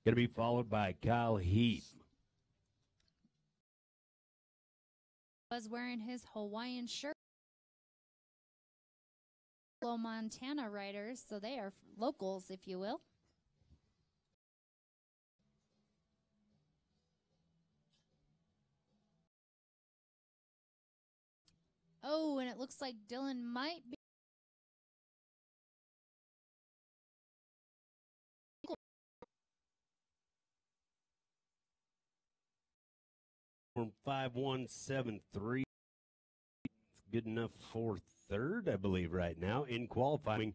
Going to be followed by Kyle Heath. Was wearing his Hawaiian shirt. Montana riders, so they are locals, if you will. Oh, and it looks like Dylan might be. From 5173. Good enough for third, I believe, right now in qualifying.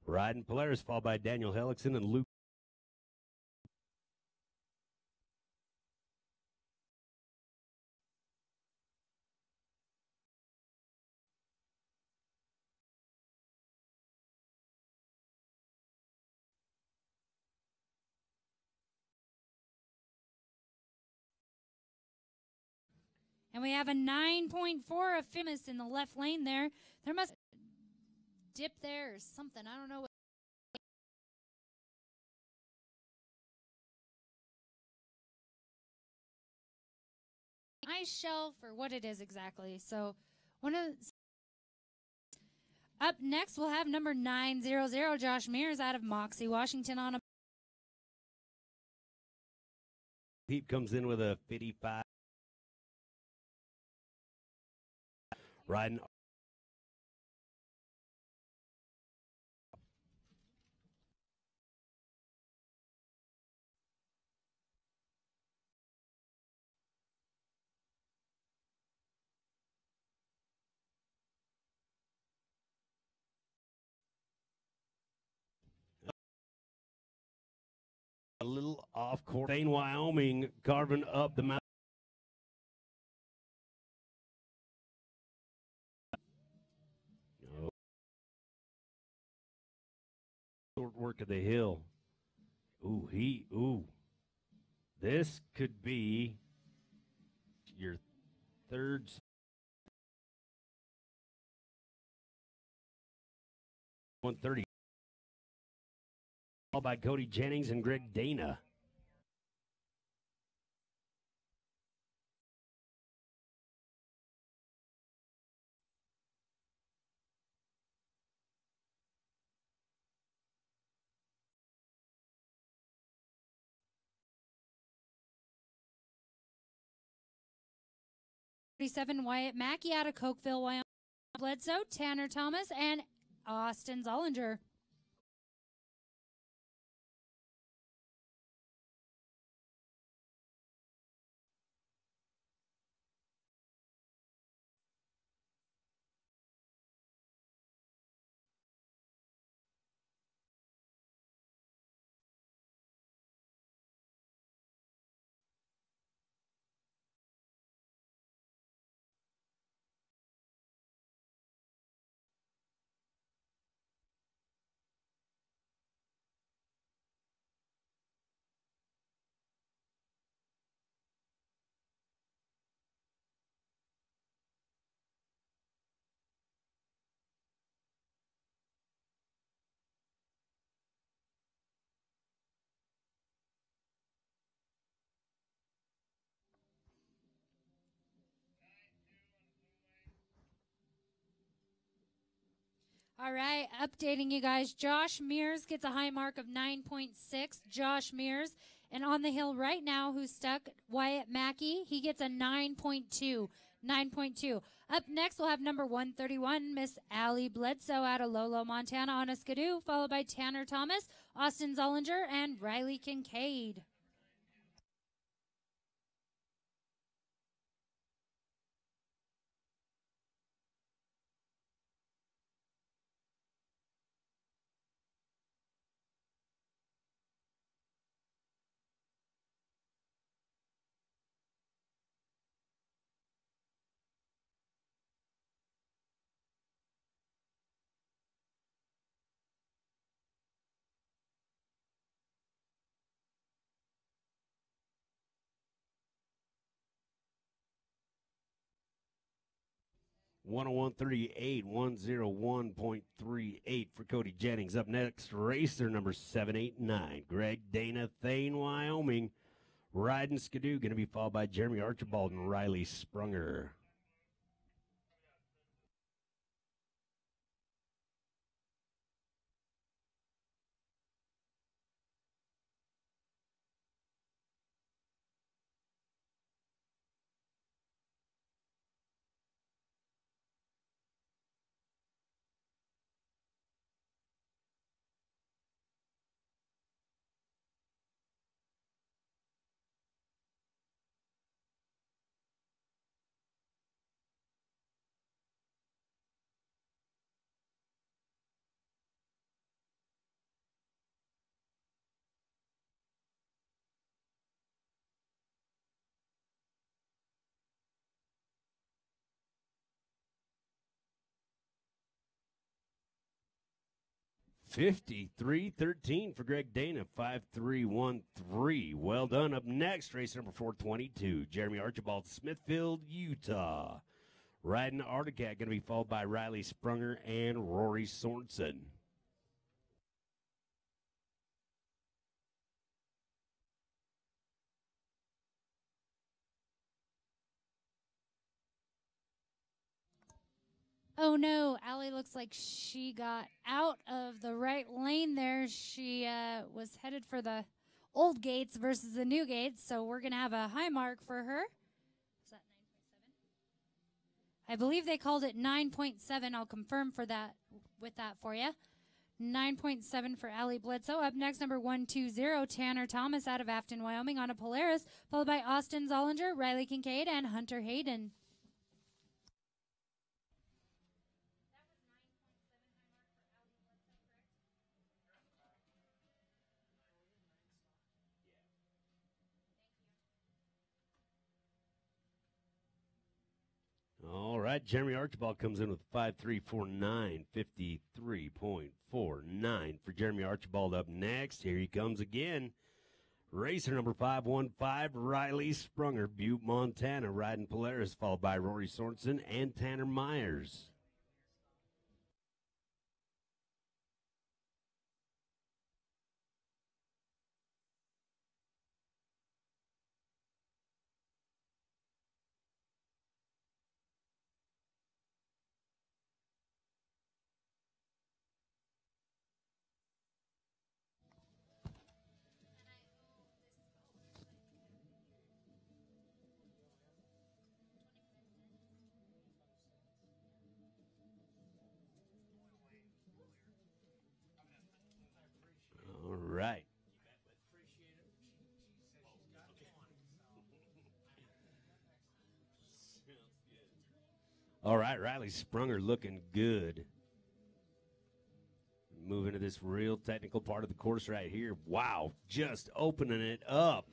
Riding Polaris, followed by Daniel Hellickson and Luke. And we have a 9.4 of Famous in the left lane there. There must dip there or something. I don't know what. Ice shelf or what it is exactly. So up next we'll have number 900 Josh Mears out of Moxie, Washington on a. Heat comes in with a 55. Riding a little off course. Thane, Wyoming, carving up the mountain. Short work of the hill. Ooh. This could be your third. 130. All by Cody Jennings and Greg Dana. Wyatt Mackey out of Cokeville, Wyoming. Bledsoe, Tanner Thomas, and Austin Zollinger. All right, updating you guys. Josh Mears gets a high mark of 9.6. Josh Mears. And on the hill right now, who's stuck, Wyatt Mackey, he gets a 9.2. 9.2. Up next, we'll have number 131, Miss Allie Bledsoe out of Lolo, Montana on a Skidoo, followed by Tanner Thomas, Austin Zollinger, and Riley Kincaid. 101.38, 101.38 for Cody Jennings. Up next, racer number 789, Greg Dana, Thane, Wyoming. Riding Skidoo, going to be followed by Jeremy Archibald and Riley Sprunger. $53.13 for Greg Dana, 5.313. Well done. Up next, race number 422, Jeremy Archibald, Smithfield, Utah. Riding Articat, going to be followed by Riley Sprunger and Rory Sorensen. Oh no, Allie looks like she got out of the right lane there. She was headed for the old gates versus the new gates, so we're going to have a high mark for her. Is that 9.7? I believe they called it 9.7. I'll confirm for that with that for you. 9.7 for Allie Bledsoe. Up next, number 120, Tanner Thomas out of Afton, Wyoming on a Polaris, followed by Austin Zollinger, Riley Kincaid, and Hunter Hayden. All right, Jeremy Archibald comes in with 5.349, 53.49 for Jeremy Archibald. Up next, here he comes again. Racer number 515, Riley Sprunger, Butte, Montana, riding Polaris, followed by Rory Sorensen and Tanner Myers. All right. All right, Riley Sprunger looking good. Moving to this real technical part of the course right here. Wow, just opening it up.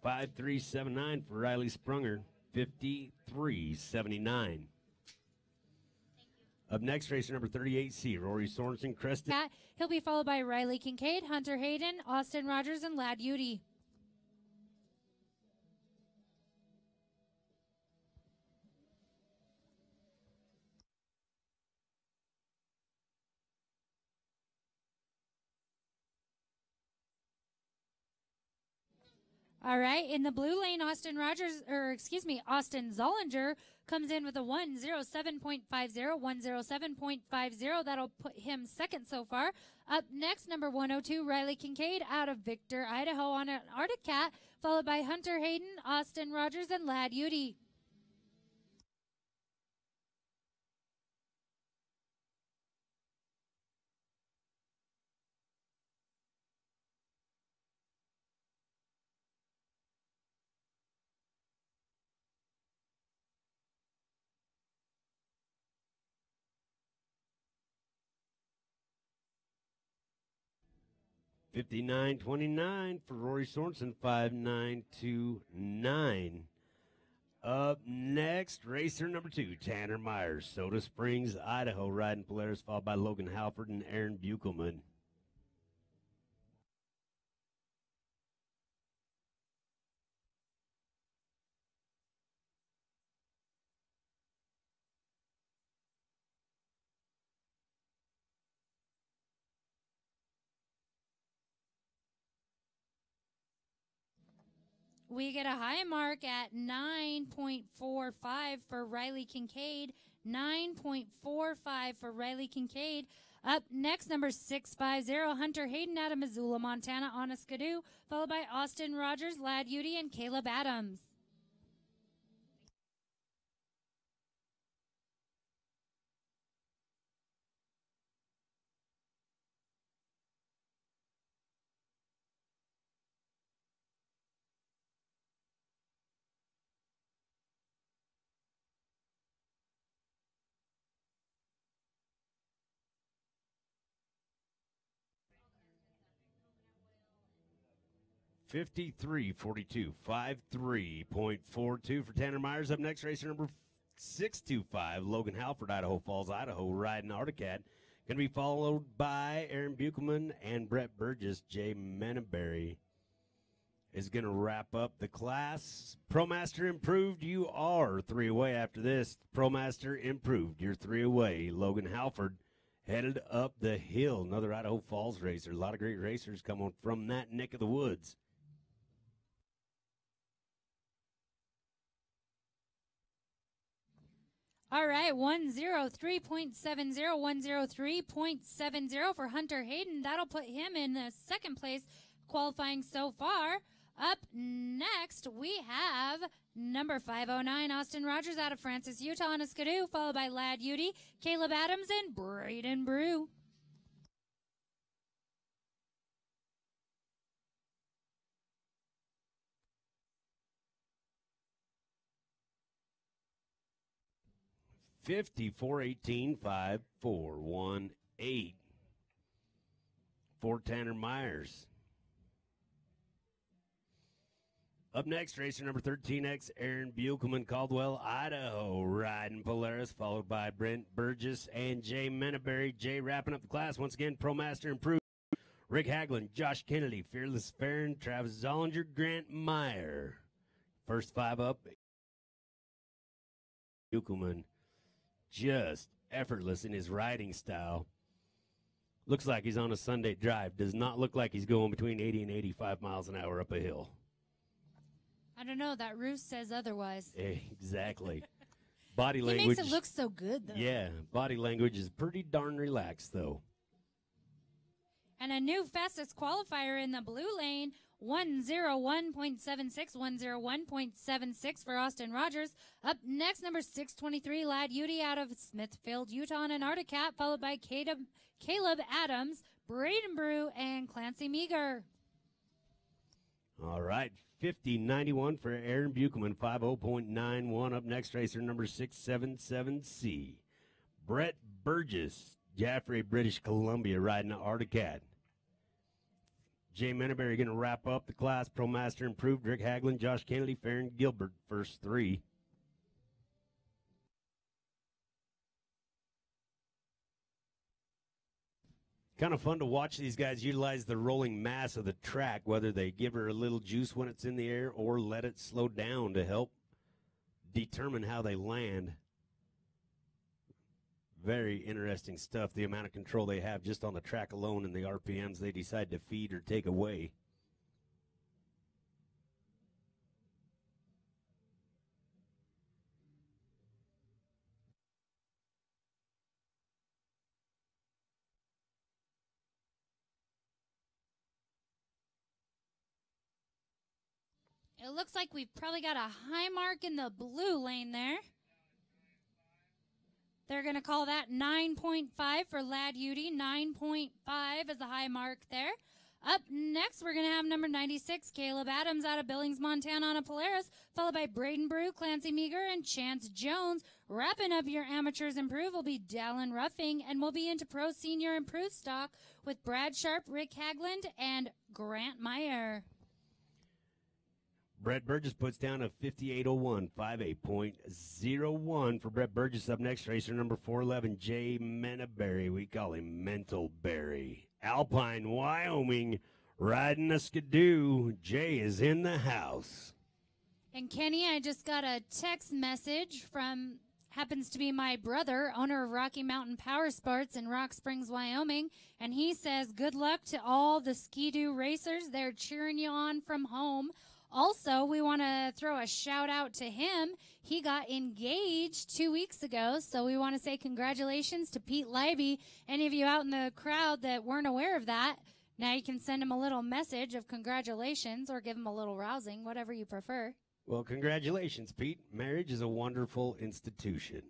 $5.379 for Riley Sprunger, 53.79. Up next, racer number 38C, Rory Sorensen, Creston. He'll be followed by Riley Kincaid, Hunter Hayden, Austin Rogers, and Lad Udy. All right, in the blue lane, Austin Zollinger comes in with a 107.50, 107.50. That'll put him second so far. Up next, number 102, Riley Kincaid out of Victor, Idaho on an Arctic Cat, followed by Hunter Hayden, Austin Rogers, and Lad Udy. $59.29 for Rory Sorensen, 5.929. Up next, racer number 2, Tanner Myers, Soda Springs, Idaho, riding Polaris, followed by Logan Halford and Aaron Buchelman. We get a high mark at 9.45 for Riley Kincaid. 9.45 for Riley Kincaid. Up next, number 650, Hunter Hayden out of Missoula, Montana on a Skidoo, followed by Austin Rogers, Lad Udy, and Caleb Adams. $53.42, 53.42 for Tanner Myers. Up next, racer number 625, Logan Halford, Idaho Falls, Idaho, riding Articat. Going to be followed by Aaron Buchelman and Brett Burgess. Jay Menneberry is going to wrap up the class. ProMaster Improved, you are 3 away after this. ProMaster Improved, you're 3 away. Logan Halford headed up the hill. Another Idaho Falls racer. A lot of great racers coming from that neck of the woods. All right, 103.70, 103.70 for Hunter Hayden. That'll put him in the second place qualifying so far. Up next, we have number 509, Austin Rogers out of Francis, Utah on a Skidoo, followed by Lad Udy, Caleb Adams, and Braden Brew. $54.18.5418 for Tanner Myers. Up next, racer number 13X, Aaron Buchelman, Caldwell, Idaho, riding Polaris, followed by Brent Burgess and Jay Menneberry. Jay wrapping up the class. Once again, ProMaster Improved. Rick Haglund, Josh Kennedy, Fearless Farron, Travis Zollinger, Grant Meyer. First 5 up. Buchelman just effortless in his riding style. Looks like he's on a Sunday drive. Does not look like he's going between 80 and 85 miles an hour up a hill. I don't know. That roost says otherwise. Exactly. Body He language. makes it look so good, though. Yeah, body language is pretty darn relaxed, though. And a new fastest qualifier in the blue lane, 101.76, 101.76 for Austin Rogers. Up next, number 623, Lad Udy out of Smithfield, Utah on an Articat, followed by Caleb Adams, Braden Brew, and Clancy Meager. All right, 50.91 for Aaron Buchelman, 50.91. Up next, racer number 677C, Brett Burgess, Jaffrey, British Columbia, riding the Articat. Jay Menneberry going to wrap up the class. ProMaster Improved, Rick Haglund, Josh Kennedy, Farron Gilbert, first 3. Kind of fun to watch these guys utilize the rolling mass of the track, whether they give her a little juice when it's in the air or let it slow down to help determine how they land. Very interesting stuff, the amount of control they have just on the track alone and the RPMs they decide to feed or take away. It looks like we've probably got a high mark in the blue lane there. They're going to call that 9.5 for Lad Udy. 9.5 is the high mark there. Up next, we're going to have number 96, Caleb Adams out of Billings, Montana on a Polaris, followed by Braden Brew, Clancy Meager, and Chance Jones. Wrapping up your Amateurs Improve will be Dallin Ruffing, and we'll be into Pro Senior Improve stock with Brad Sharp, Rick Haglund, and Grant Meyer. Brett Burgess puts down a 58.01, 58.01 for Brett Burgess. Up next, racer number 411, Jay Menaberry. We call him Mental Berry. Alpine, Wyoming, riding a Skidoo. Jay is in the house. And Kenny, I just got a text message from, happens to be my brother, owner of Rocky Mountain Power Sports in Rock Springs, Wyoming. And he says, good luck to all the Skidoo racers. They're cheering you on from home. Also, we want to throw a shout out to him. He got engaged 2 weeks ago, so we want to say congratulations to Pete Leiby. Any of you out in the crowd that weren't aware of that, now you can send him a little message of congratulations or give him a little rousing, whatever you prefer. Well, congratulations, Pete. Marriage is a wonderful institution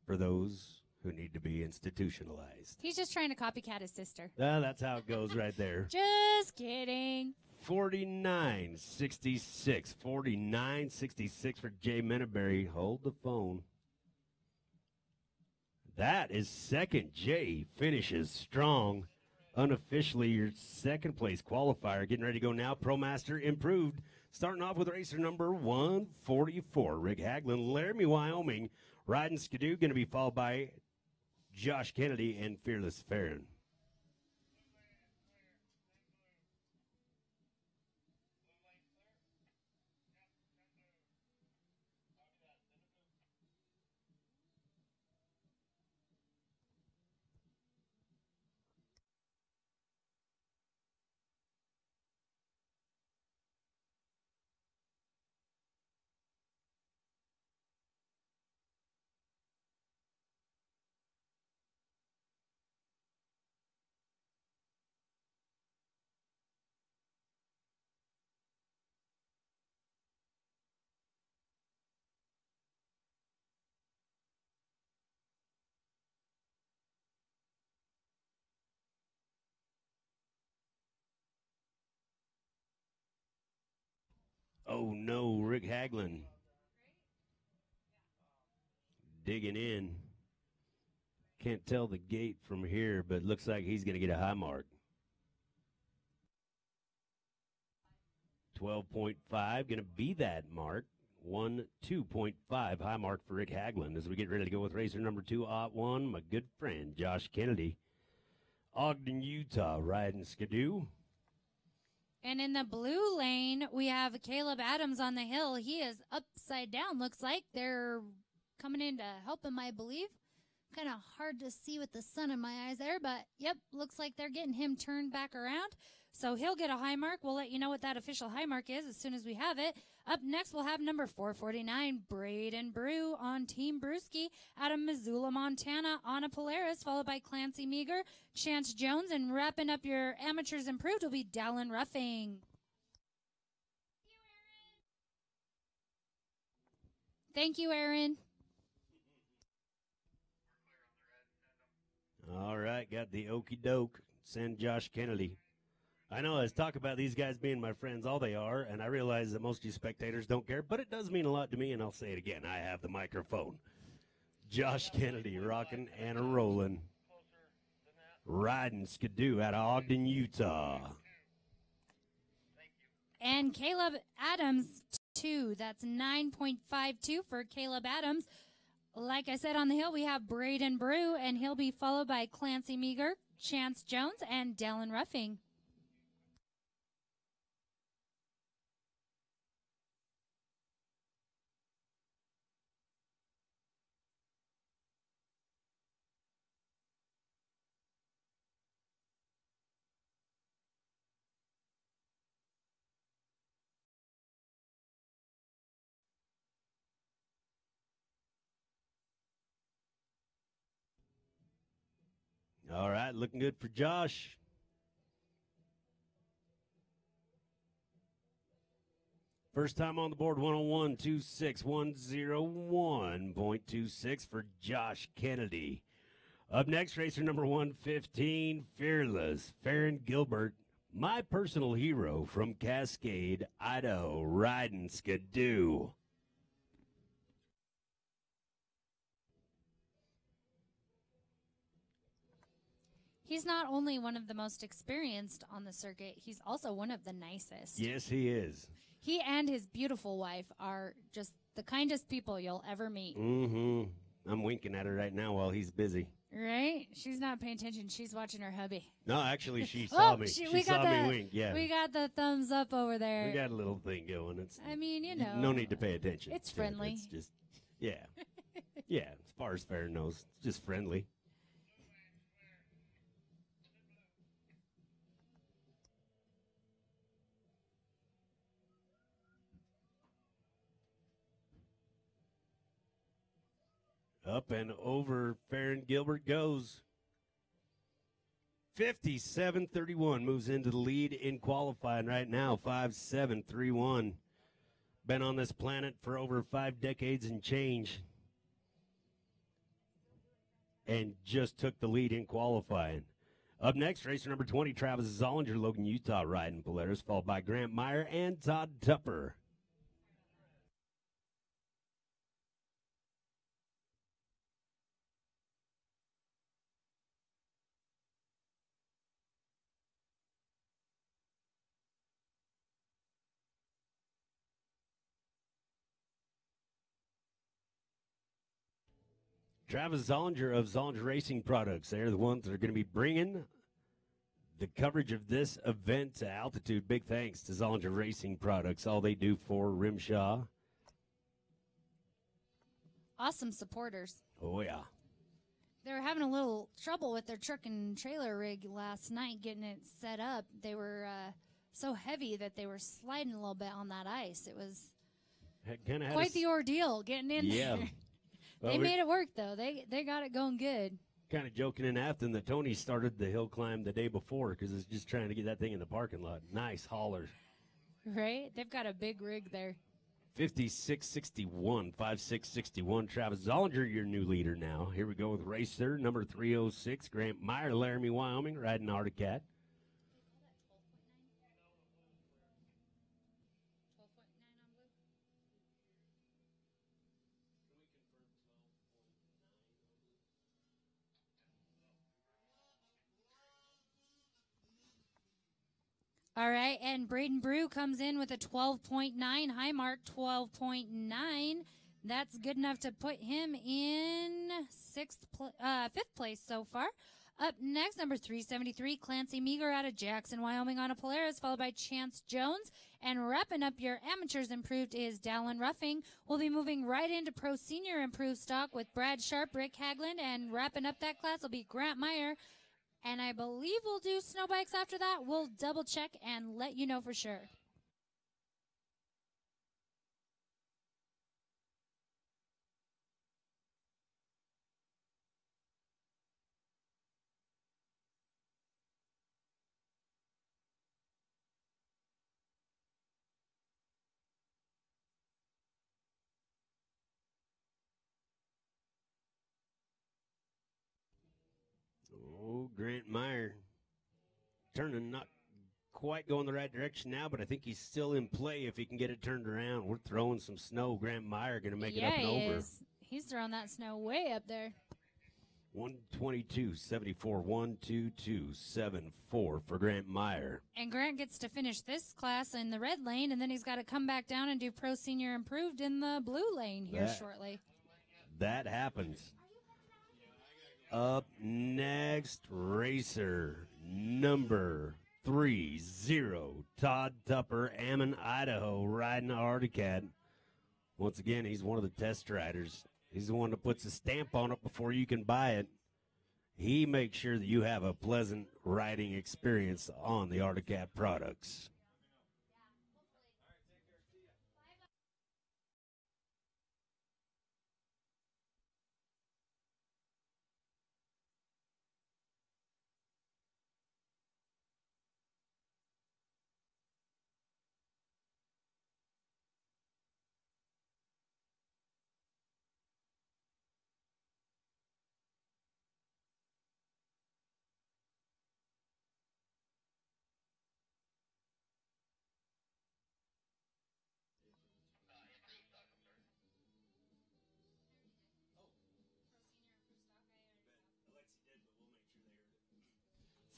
for those who need to be institutionalized. He's just trying to copycat his sister. That's how it goes right there. Just kidding. 49.66. 49.66 for Jay Menaberry. Hold the phone. That is second. Jay finishes strong. Unofficially, your second place qualifier. Getting ready to go now. ProMaster improved. Starting off with racer number 144, Rick Haglund, Laramie, Wyoming. Riding Skidoo, going to be followed by Josh Kennedy and Fearless Farron. Oh, no, Rick Haglund digging in. Can't tell the gate from here, but looks like he's going to get a high mark. 12.5, going to be that mark. 2.5 high mark for Rick Haglund as we get ready to go with racer number 2-1, my good friend Josh Kennedy. Ogden, Utah, riding Skidoo. And in the blue lane, we have Caleb Adams on the hill. He is upside down, looks like. They're coming in to help him, I believe. Kind of hard to see with the sun in my eyes there, but yep, looks like they're getting him turned back around. So he'll get a high mark. We'll let you know what that official high mark is as soon as we have it. Up next, we'll have number 449, Braden Brew on Team Brewski out of Missoula, Montana. Anna Polaris, followed by Clancy Meager, Chance Jones, and wrapping up your amateurs improved will be Dallin Ruffing. Thank you, Aaron. All right, got the okey doke. Send Josh Kennedy. I know, let's talk about these guys being my friends, all they are, and I realize that most of you spectators don't care, but it does mean a lot to me, and I'll say it again. I have the microphone. Josh Kennedy rocking and a-rolling. Riding Skidoo out of Ogden, Utah. And Caleb Adams, 2. That's 9.52 for Caleb Adams. Like I said on the hill, we have Braden Brew, and he'll be followed by Clancy Meager, Chance Jones, and Dallin Ruffing. All right, looking good for Josh. First time on the board, 101.26, 101.26 for Josh Kennedy. Up next, racer number 115, Fearless, Farron Gilbert, my personal hero from Cascade, Idaho, riding Skidoo. He's not only one of the most experienced on the circuit, he's also one of the nicest. Yes, he is. He and his beautiful wife are just the kindest people you'll ever meet. Mm-hmm. I'm winking at her right now while he's busy. Right? She's not paying attention. She's watching her hubby. No, actually, she saw me. She She saw me wink. Yeah. We got the thumbs up over there. We got a little thing going. It's. I mean, you know. No need to pay attention. It's to it. friendly. It's just, yeah. Yeah, as far as Farron knows, it's just friendly. Up and over, Farron Gilbert goes. 57-31 moves into the lead in qualifying right now. 5-7-3-1. Been on this planet for over 5 decades and change. And just took the lead in qualifying. Up next, racer number 20, Travis Zollinger, Logan, Utah, riding Polaris, followed by Grant Meyer and Todd Tupper. Travis Zollinger of Zollinger Racing Products. They're the ones that are going to be bringing the coverage of this event to altitude. Big thanks to Zollinger Racing Products. All they do for RMSHA. Awesome supporters. Oh, yeah. They were having a little trouble with their truck and trailer rig last night getting it set up. They were so heavy that they were sliding a little bit on that ice. It was quite the ordeal getting in there. Well, they made it work, though. They got it going good. Kind of joking in Afton that Tony started the hill climb the day before because it's just trying to get that thing in the parking lot. Nice hauler. Right? They've got a big rig there. 56-61, 5-6-61. Travis Zollinger, your new leader now. Here we go with racer number 306, Grant Meyer, Laramie, Wyoming, riding Arctic Cat. All right, and Braden Brew comes in with a 12.9, high mark 12.9. That's good enough to put him in fifth place so far. Up next, number 373, Clancy Meager out of Jackson, Wyoming on a Polaris, followed by Chance Jones. And wrapping up your amateurs improved is Dallin Ruffing. We'll be moving right into pro senior improved stock with Brad Sharp, Rick Haglund, and wrapping up that class will be Grant Meyer. And I believe we'll do snow bikes after that. We'll double check and let you know for sure. Oh, Grant Meyer turning, not quite going the right direction now, but I think he's still in play if he can get it turned around. We're throwing some snow. Grant Meyer going to make it up and over. He's throwing that snow way up there. 122.74, 122.74 for Grant Meyer. And Grant gets to finish this class in the red lane, and then he's got to come back down and do pro senior improved in the blue lane here shortly. That happens. Up next, racer number 30, Todd Tupper, Ammon, Idaho, riding the Arctic Cat. Once again, he's one of the test riders. He's the one that puts a stamp on it before you can buy it. He makes sure that you have a pleasant riding experience on the Arctic Cat products.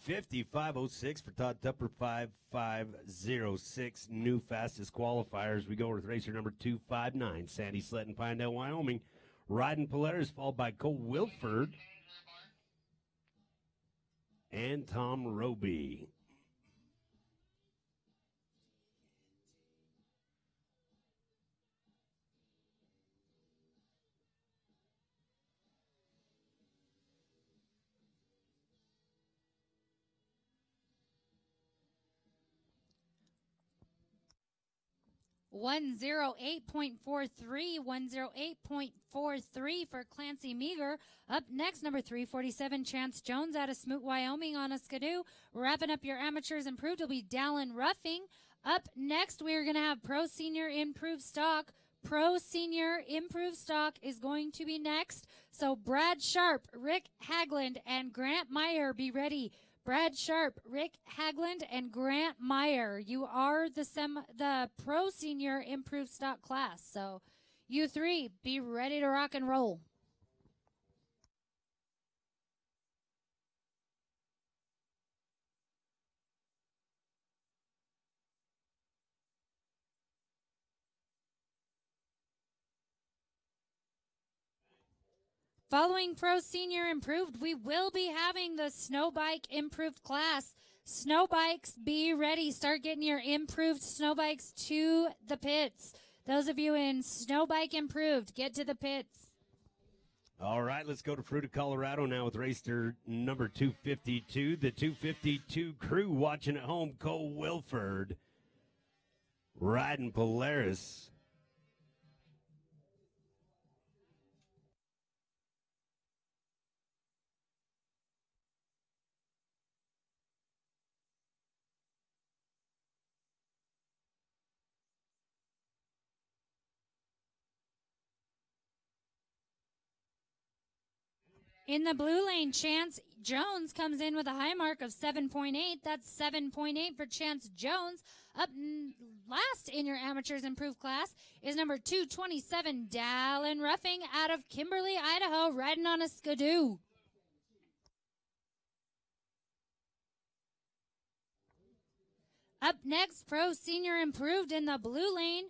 250, 506 for Todd Tupper, 5506. New fastest qualifiers. We go with racer number 259, Sandy Slett in Pinedale, Wyoming. Riding Polaris, followed by Cole Wilford and Tom Roby. One 108.43 for Clancy Meager. Up next, number 347, Chance Jones out of Smoot, Wyoming on a Skidoo. Wrapping up your amateurs improved will be Dallin Ruffing. Up next, we're going to have Pro Senior Improved Stock. Pro Senior Improved Stock is going to be next. So Brad Sharp, Rick Hagland, and Grant Meyer, be ready. Brad Sharp, Rick Hagland, and Grant Meyer. You are the Pro Senior Improved Stock class. So you three, be ready to rock and roll. Following Pro Senior Improved, we will be having the Snow Bike Improved class. Snow bikes, be ready. Start getting your improved snow bikes to the pits. Those of you in Snow Bike Improved, get to the pits. All right, let's go to Fruita, Colorado now with racer number 252. The 252 crew watching at home, Cole Wilford, riding Polaris. In the blue lane, Chance Jones comes in with a high mark of 7.8. That's 7.8 for Chance Jones. Up last in your amateurs improved class is number 227, Dallin Ruffing out of Kimberly, Idaho, riding on a Skidoo. Up next, Pro Senior Improved in the blue lane.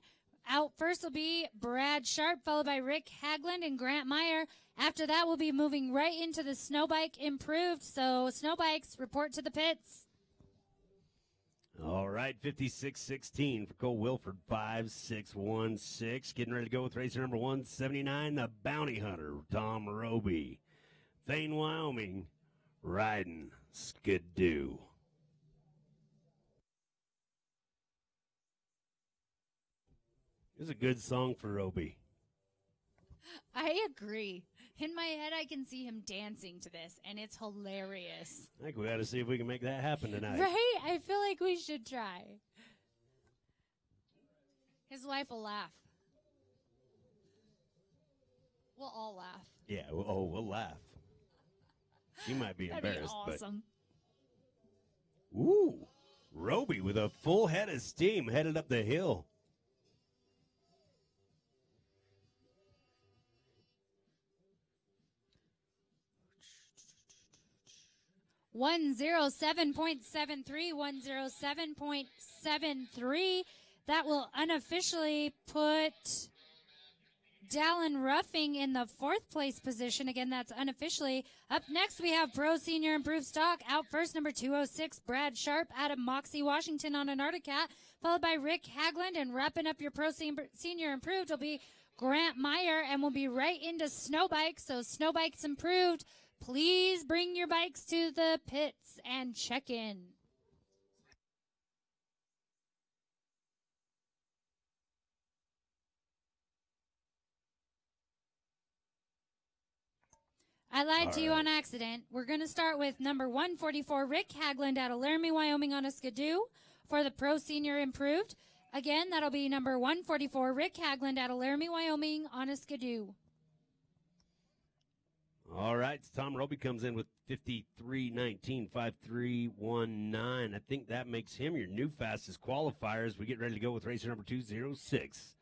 Out first will be Brad Sharp, followed by Rick Hagland and Grant Meyer. After that, we'll be moving right into the Snow Bike Improved. So, Snow Bikes, report to the pits. All right, 56-16 for Cole Wilford, 5-6-1-6. Getting ready to go with racer number 179, the Bounty Hunter, Tom Roby. Thane, Wyoming, riding Skidoo. It's a good song for Roby. I agree. In my head, I can see him dancing to this, and it's hilarious. I think we got to see if we can make that happen tonight. Right? I feel like we should try. His wife will laugh. We'll all laugh. Yeah, we'll laugh. She might be That'd embarrassed. be awesome. But... Ooh, Roby with a full head of steam headed up the hill. 107.73, 107.73. That will unofficially put Dallin Ruffing in the fourth place position. Again, that's unofficially. Up next, we have Pro Senior Improved Stock. Out first, number 206, Brad Sharp out of Moxie, Washington on an Arctic Cat, followed by Rick Hagland. And wrapping up your Pro Senior Improved will be Grant Meyer, and we'll be right into Snow Bikes. So Snow Bikes Improved. Please bring your bikes to the pits and check in. I lied to you on accident. We're going to start with number 144, Rick Hagland out of Laramie, Wyoming on a Skidoo for the Pro Senior Improved. Again, that'll be number 144, Rick Hagland out of Laramie, Wyoming on a Skidoo. All right, Tom Roby comes in with 53.19, 53.19. I think that makes him your new fastest qualifier as we get ready to go with racer number 206.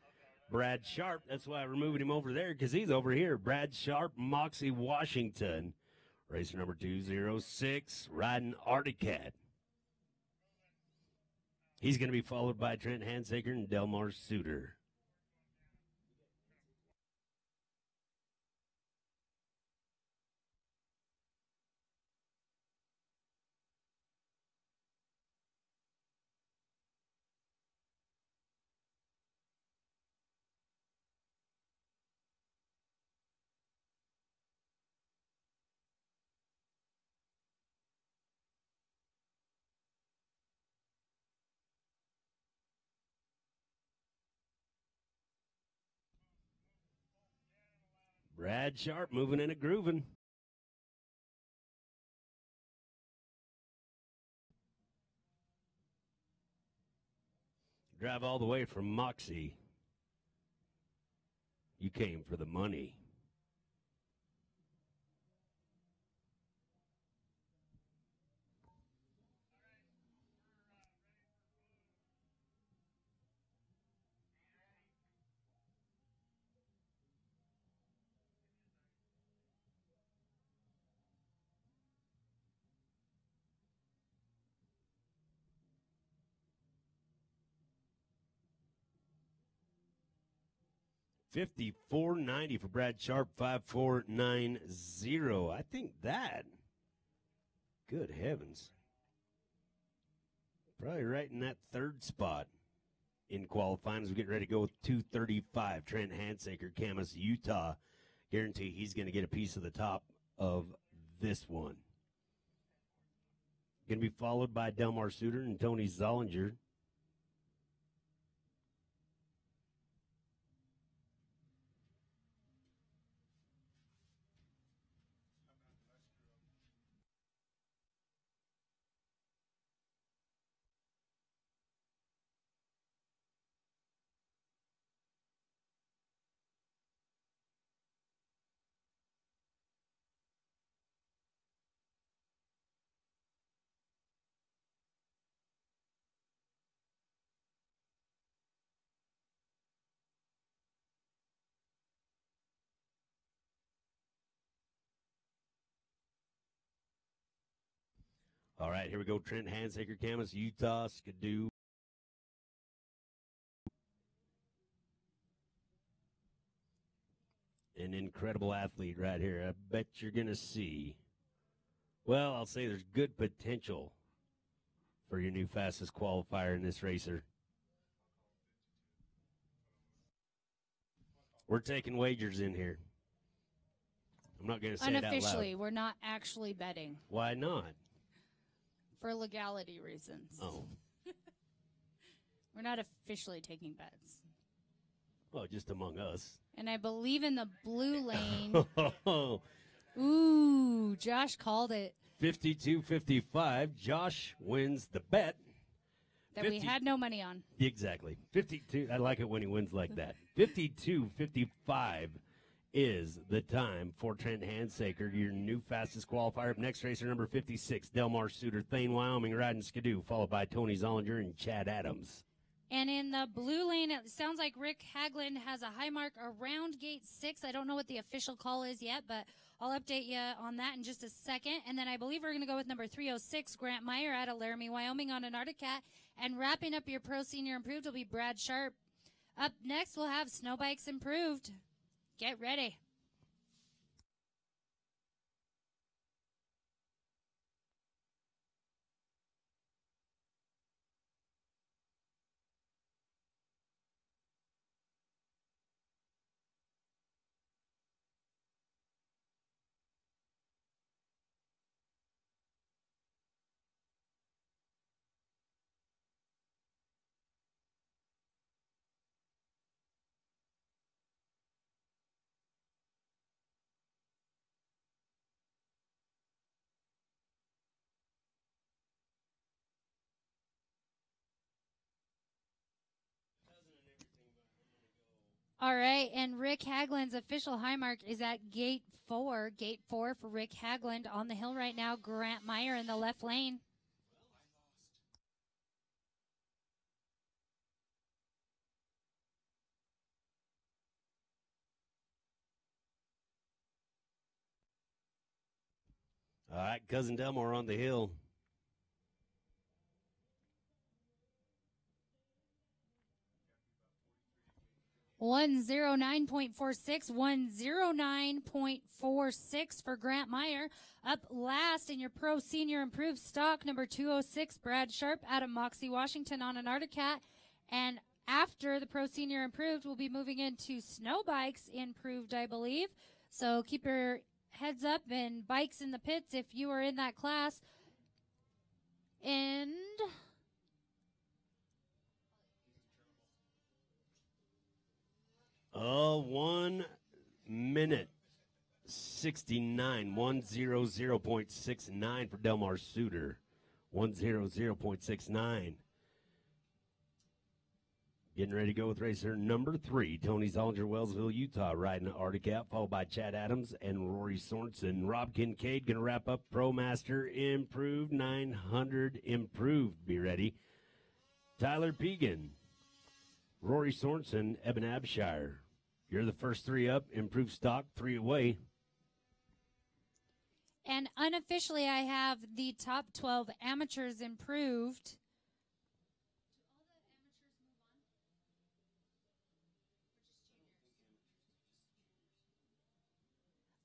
Brad Sharp, that's why we're moving him over there because he's over here. Brad Sharp, Moxie, Washington, Racer number 206, riding Articat. He's going to be followed by Trent Hansaker and Delmar Suter. Brad Sharp moving and a grooving. Drive all the way from Moxie. You came for the money. $54.90 for Brad Sharp, 5490. I think that, good heavens, probably right in that third spot in qualifying as we get ready to go with 235. Trent Hansaker, Camas, Utah. Guarantee he's going to get a piece of the top of this one. Going to be followed by Delmar Suter and Tony Zollinger. All right, here we go. Trent Hansaker, Camas, Utah, Skidoo. An incredible athlete right here. I bet you're going to see. Well, I'll say there's good potential for your new fastest qualifier in this racer. We're taking wagers in here. I'm not going to say it out loud. Unofficially, we're not actually betting. Why not? For legality reasons. Oh. We're not officially taking bets. Well, just among us. And I believe in the blue lane. Ooh, Josh called it. 52-55. Josh wins the bet. That we had no money on. Exactly. 52. I like it when he wins like that. 52-55 is the time for Trent Hansaker, your new fastest qualifier. Up next, racer number 56, Delmar Suter, Thane, Wyoming, riding Skidoo, followed by Tony Zollinger and Chad Adams. And in the blue lane, it sounds like Rick Haglund has a high mark around gate 6. I don't know what the official call is yet, but I'll update you on that in just a second. And then I believe we're going to go with number 306, Grant Meyer out of Laramie, Wyoming on an Articat. And wrapping up your Pro Senior Improved will be Brad Sharp. Up next, we'll have Snow Bikes Improved. Get ready. All right, and Rick Haglund's official high mark is at gate 4. Gate 4 for Rick Haglund on the hill right now. Grant Meyer in the left lane. All right, Cousin Delmore on the hill. $109.46, $109.46 for Grant Meyer. Up last in your Pro Senior Improved stock, number 206, Brad Sharp out of Moxie, Washington on an Arctic Cat. And after the Pro Senior Improved, we'll be moving into Snow Bikes Improved, I believe. So keep your heads up and bikes in the pits if you are in that class. And oh, 1 minute 69, 100.69 for Delmar Suter. 100.69. Getting ready to go with racer number 3, Tony Zollinger, Wellsville, Utah, riding the Arctic Out, followed by Chad Adams and Rory Sorensen. Rob Kincaid going to wrap up Pro Master Improved, 900 Improved. Be ready. Tyler Pegan, Rory Sorensen, Eben Abshire. You're the first 3 up. Improved stock, 3 away. And unofficially, I have the top 12 amateurs improved.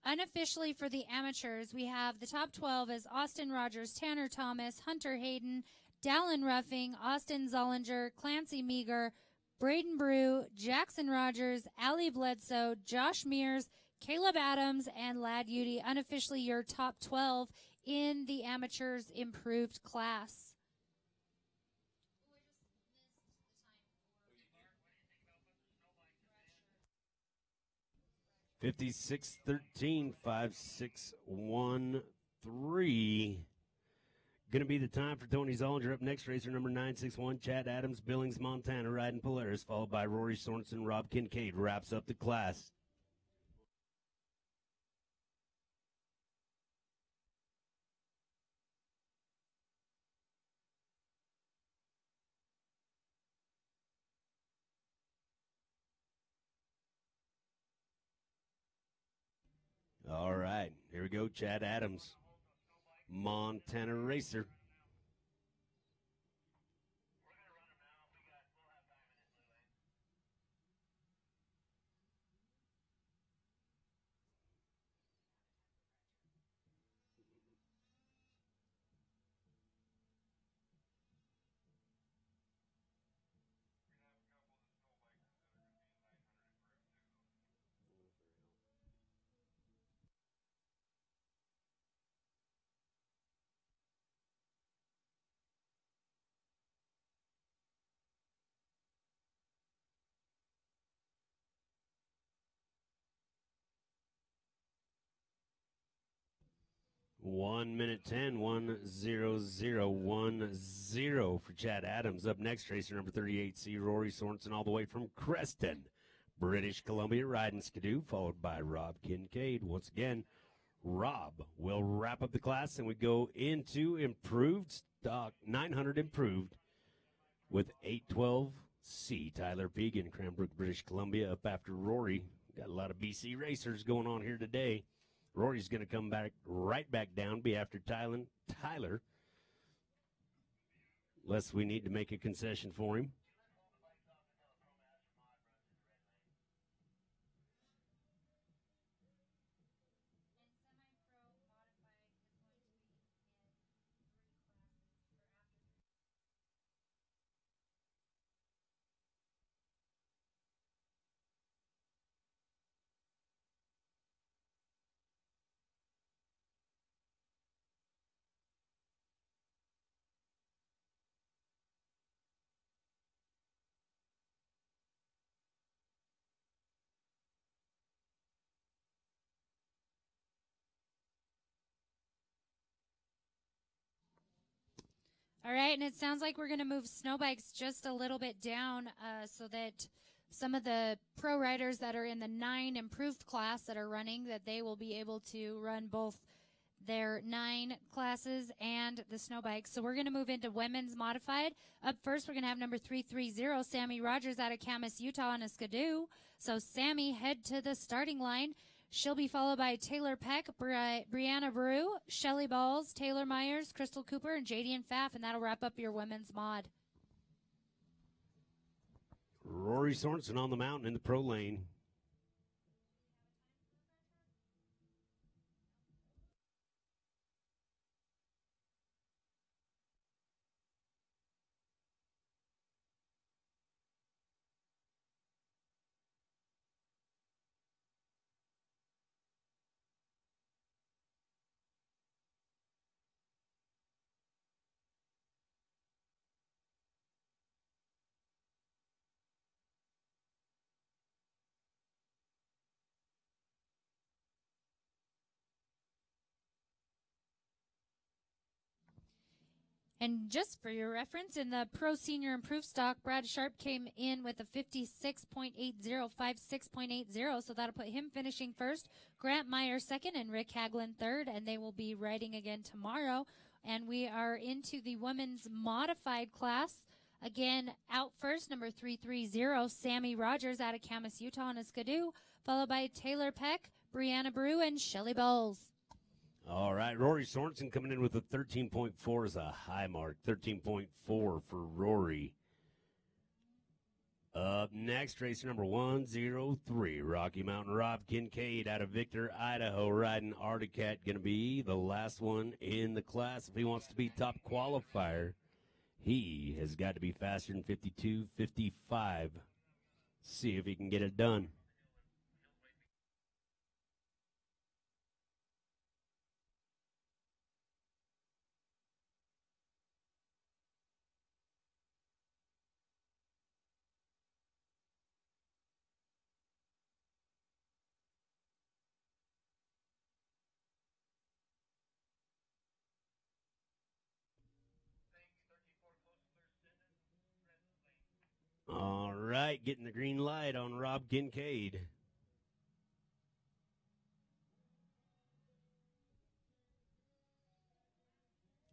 Unofficially for the amateurs, we have the top 12 as Austin Rogers, Tanner Thomas, Hunter Hayden, Dallin Ruffing, Austin Zollinger, Clancy Meager, Braden Brew, Jackson Rogers, Ali Bledsoe, Josh Mears, Caleb Adams, and Lad Udy. Unofficially your top 12 in the amateurs improved class. 56-13, 5-6-1-3. Going to be the time for Tony Zollinger. Up next, racer number 961, Chad Adams, Billings, Montana, riding Polaris, followed by Rory Sorensen. Rob Kincaid wraps up the class. All right, here we go, Chad Adams, Montana racer. One minute 10, 1:00:10 for Chad Adams. Up next, racer number 38C, Rory Sorensen, all the way from Creston, British Columbia, riding Skidoo, followed by Rob Kincaid. Once again, Rob will wrap up the class, and we go into improved stock, 900 improved, with 812C, Tyler Pegan, Cranbrook, British Columbia, up after Rory. Got a lot of BC racers going on here today. Rory's going to come back right back down, be after Tyler, unless we need to make a concession for him. All right, and it sounds like we're going to move snow bikes just a little bit down so that some of the pro riders that are in the 9 improved class that are running, that they will be able to run both their 9 classes and the snow bikes. So we're going to move into women's modified. Up first, we're going to have number 330, Sammy Rogers out of Camas, Utah on a Skidoo. So Sammy, head to the starting line. She'll be followed by Taylor Peck, Brianna Brew, Shelly Balls, Taylor Myers, Crystal Cooper, and Jadian Pfaff, and that'll wrap up your women's mod. Rory Sorensen on the mountain in the pro lane. And just for your reference, in the Pro Senior Improved stock, Brad Sharp came in with a 56.80, 56.80, so that'll put him finishing first. Grant Meyer second, and Rick Haglund third, and they will be riding again tomorrow. And we are into the women's modified class. Again, out first, number 330, Sammy Rogers out of Camas, Utah on a Skidoo, followed by Taylor Peck, Brianna Brew, and Shelly Bowles. All right, Rory Sorensen coming in with a 13.4 as a high mark. 13.4 for Rory. Up next, racer number 103, Rocky Mountain Rob Kincaid out of Victor, Idaho, riding Articat. Going to be the last one in the class. If he wants to be top qualifier, he has got to be faster than 52.55. See if he can get it done. All right, getting the green light on Rob Kincaid.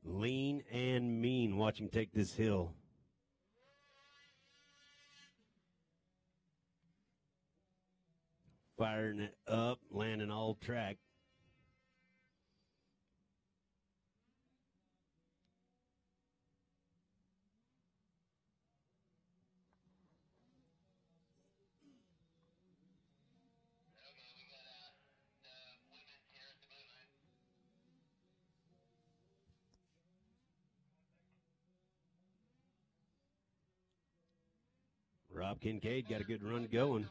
Lean and mean. Watch him take this hill. Firing it up, landing all track. Rob Kincaid got a good run going.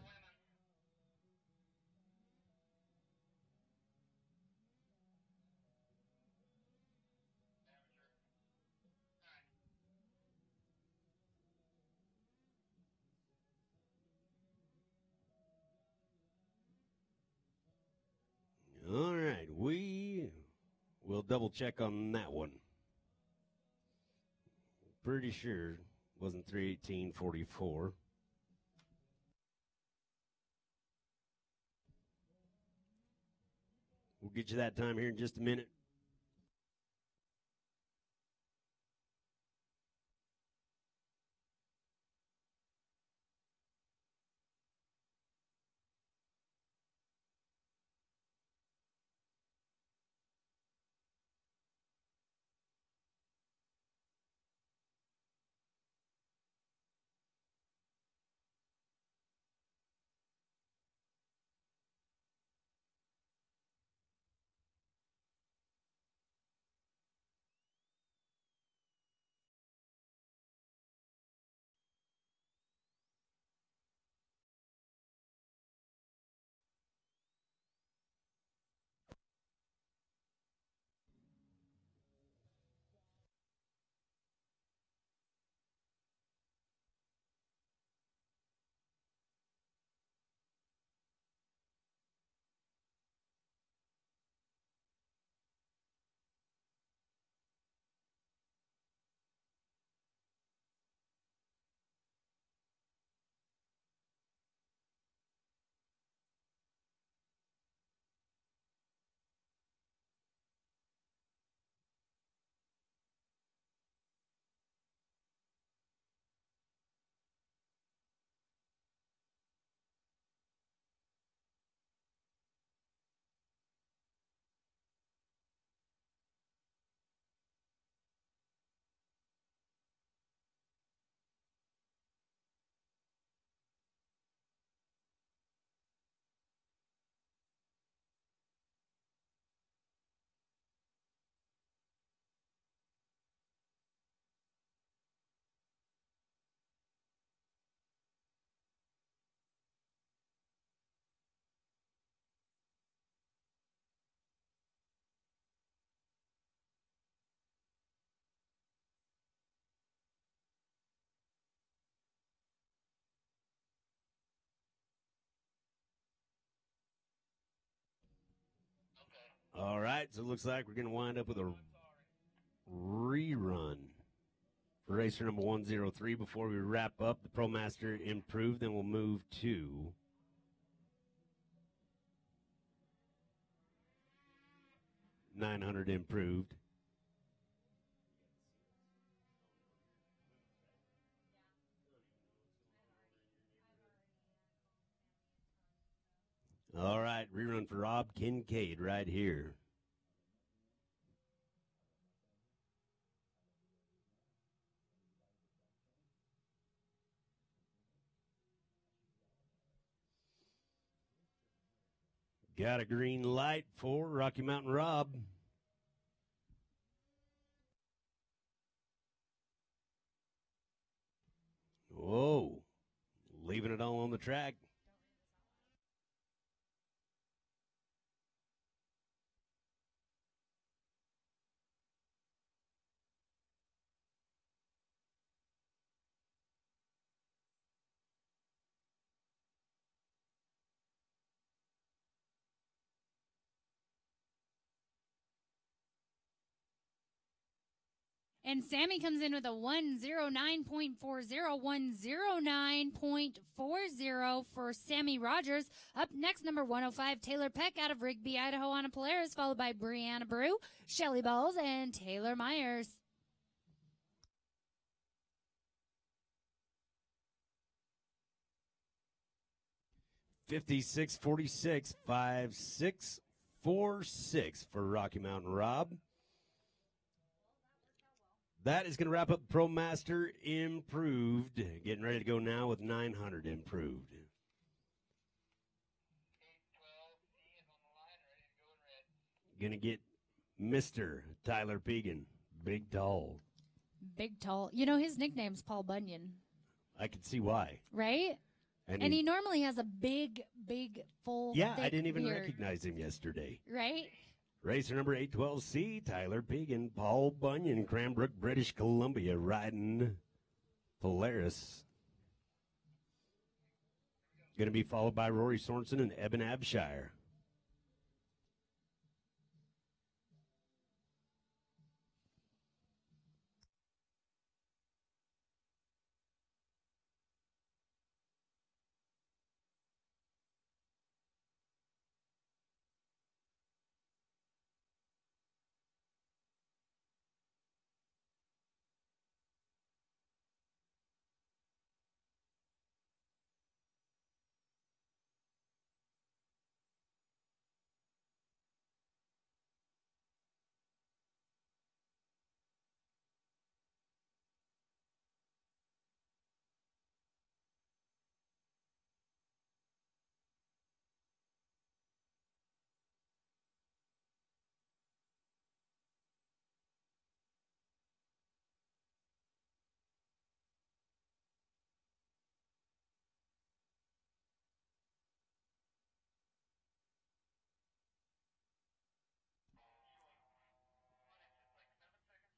All right, we will double check on that one. Pretty sure it wasn't 3:18:44. We'll get you that time here in just a minute. All right, so it looks like we're going to wind up with a rerun for racer number 103 before we wrap up. The ProMaster improved, then we'll move to $900 improved. All right, rerun for Rob Kincaid right here. Got a green light for Rocky Mountain Rob. Whoa, leaving it all on the track. And Sammy comes in with a 109.40, 109.40 for Sammy Rogers. Up next, number 105, Taylor Peck out of Rigby, Idaho on a Polaris, followed by Brianna Brew, Shelly Balls, and Taylor Myers. $56.46, 5646 for Rocky Mountain Rob. That is going to wrap up ProMaster Improved. Getting ready to go now with 900 Improved. Going to get Mr. Tyler Pegan, Big Tall. Big Tall. You know, his nickname's Paul Bunyan. I can see why. Right? And he normally has a big, full, yeah, thick I didn't even beard. recognize him yesterday. Right? Racer number 812C, Tyler Pegan, Paul Bunyan, Cranbrook, British Columbia, riding Polaris. Going to be followed by Rory Sorensen and Eben Abshire.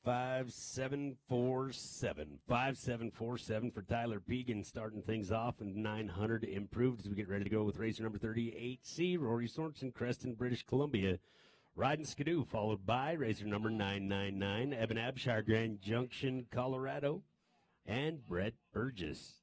Five, 5747. 5747 for Tyler Pegan, starting things off, and 900 improved as we get ready to go with racer number 38C, Rory Sorensen, Creston, British Columbia. Riding Skidoo, followed by racer number 999, Eben Abshire, Grand Junction, Colorado, and Brett Burgess.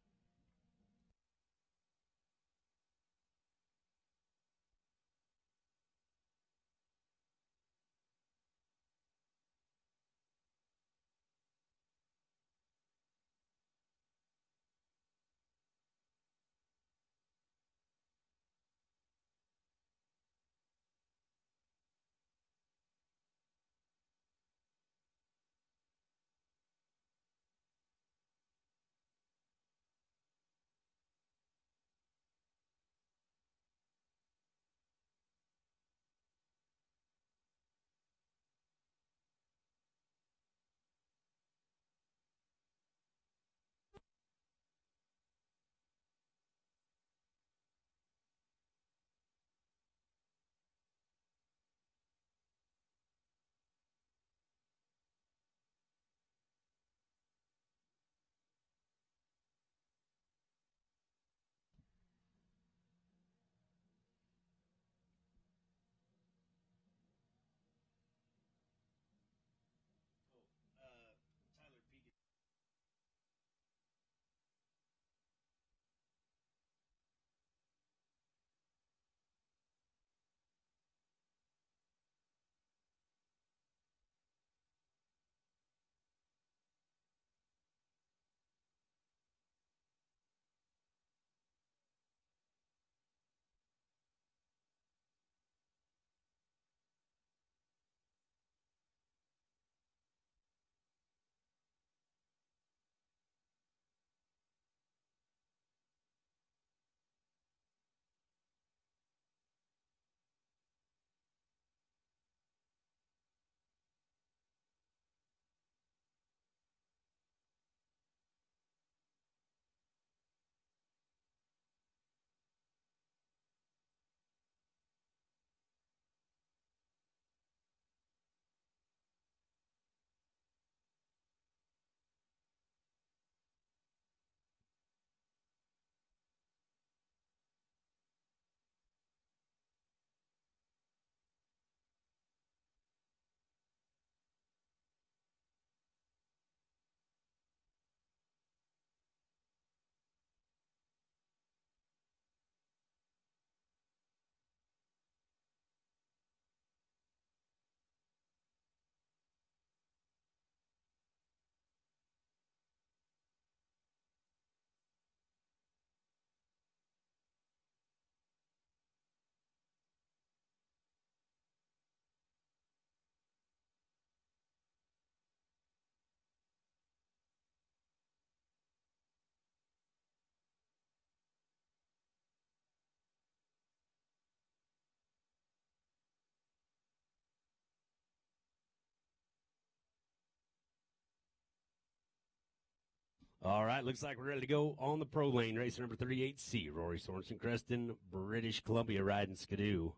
All right, looks like we're ready to go on the pro lane. Race number 38C, Rory Sorensen, Creston, British Columbia, riding Skidoo.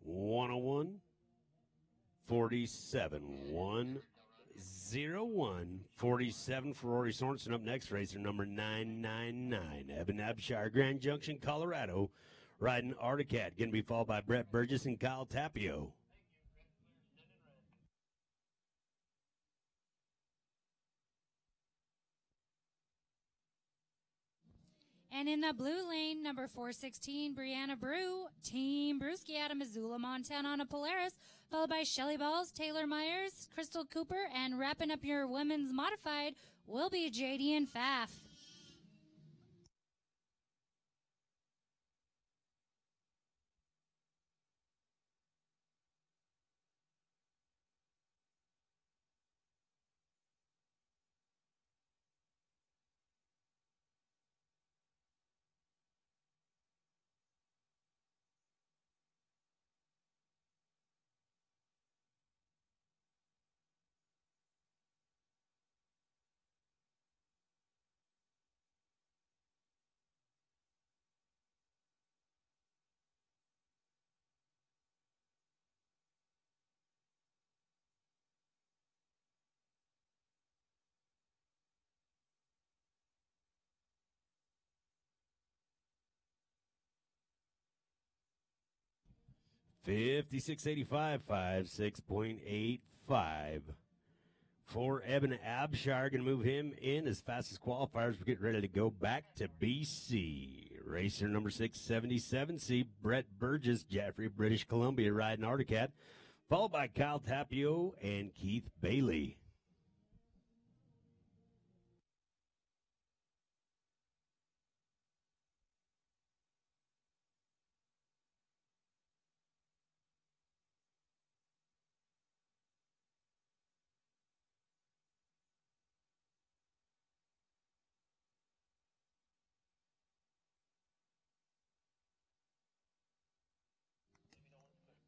"101, 47, 101, 47 for Rory Sorensen. Up next, racer number 999, Evan Abshire, Grand Junction, Colorado, riding Articat. Going to be followed by Brett Burgess and Kyle Tapio. And in the blue lane, number 416, Brianna Brew, Team Brewski out of Missoula, Montana on a Polaris, followed by Shelly Balls, Taylor Myers, Crystal Cooper, and wrapping up your women's modified will be JD and Pfaff. $56.85, 56.85 for Evan Abshire. Going to move him in as fast as qualifiers. We're getting ready to go back to BC. Racer number 677C, Brett Burgess, Jaffrey, British Columbia, riding Articat, followed by Kyle Tapio and Keith Bailey.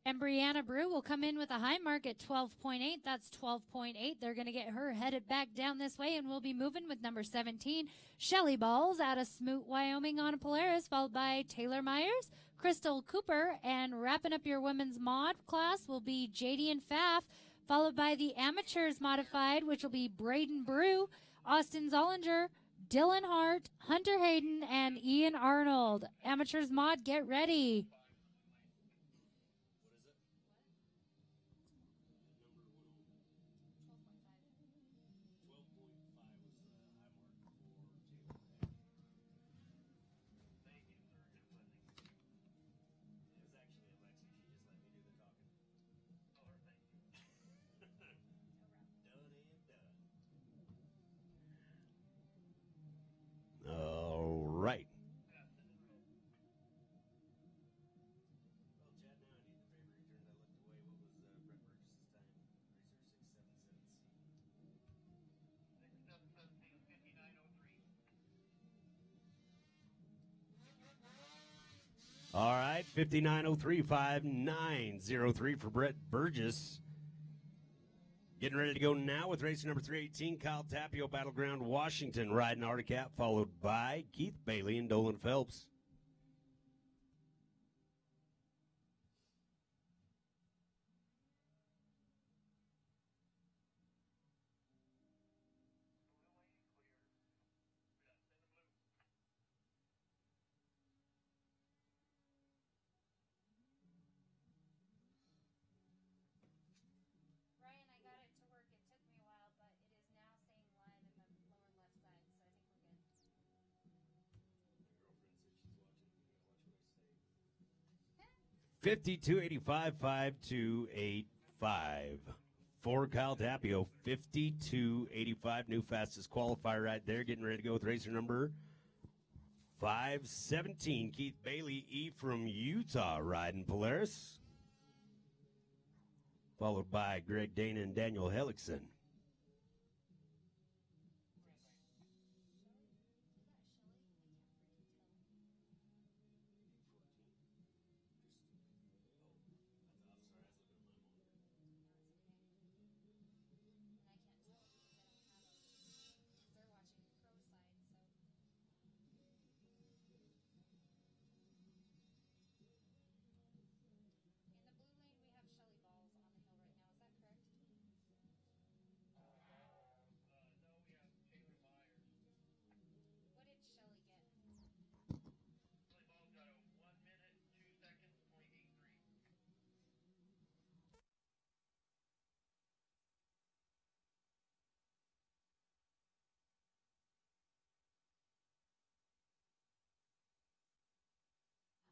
And Brianna Brew will come in with a high mark at 12.8. That's 12.8. They're going to get her headed back down this way, and we'll be moving with number 17, Shelly Balls out of Smoot, Wyoming on a Polaris, followed by Taylor Myers, Crystal Cooper, and wrapping up your women's mod class will be JD and Pfaff, followed by the amateurs modified, which will be Braden Brew, Austin Zollinger, Dylan Hart, Hunter Hayden, and Ian Arnold. Amateurs mod, get ready. All right. All right, 59.03, 59.03 for Brett Burgess. Getting ready to go now with race number 318, Kyle Tapio, Battleground, Washington, riding Articat, followed by Keith Bailey and Dolan Phelps. 5285, 5285. For Kyle Tapio, 5285, new fastest qualifier right there. Getting ready to go with racer number 517. Keith Bailey, E from Utah, riding Polaris. Followed by Greg Dana and Daniel Hellickson.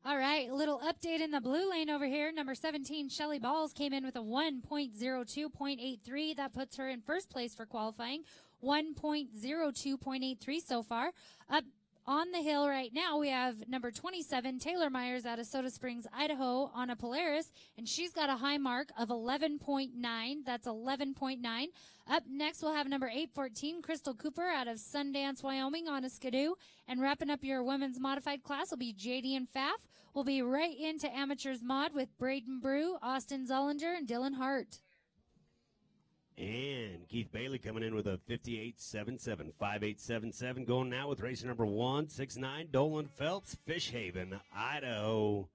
All right, a little update in the blue lane over here. Number 17, Shelly Balls, came in with a 1.02.83. That puts her in first place for qualifying. 1.02.83 so far. Up on the hill right now, we have number 27, Taylor Myers, out of Soda Springs, Idaho, on a Polaris, and she's got a high mark of 11.9. That's 11.9. Up next, we'll have number 814, Crystal Cooper, out of Sundance, Wyoming, on a Skidoo. And wrapping up your women's modified class will be JD and Pfaff. We'll be right into Amateurs Mod with Braden Brew, Austin Zollinger, and Dylan Hart. And Keith Bailey coming in with a 5877, 5877. Going now with racer number 169, Dolan Phelps, Fishhaven, Idaho,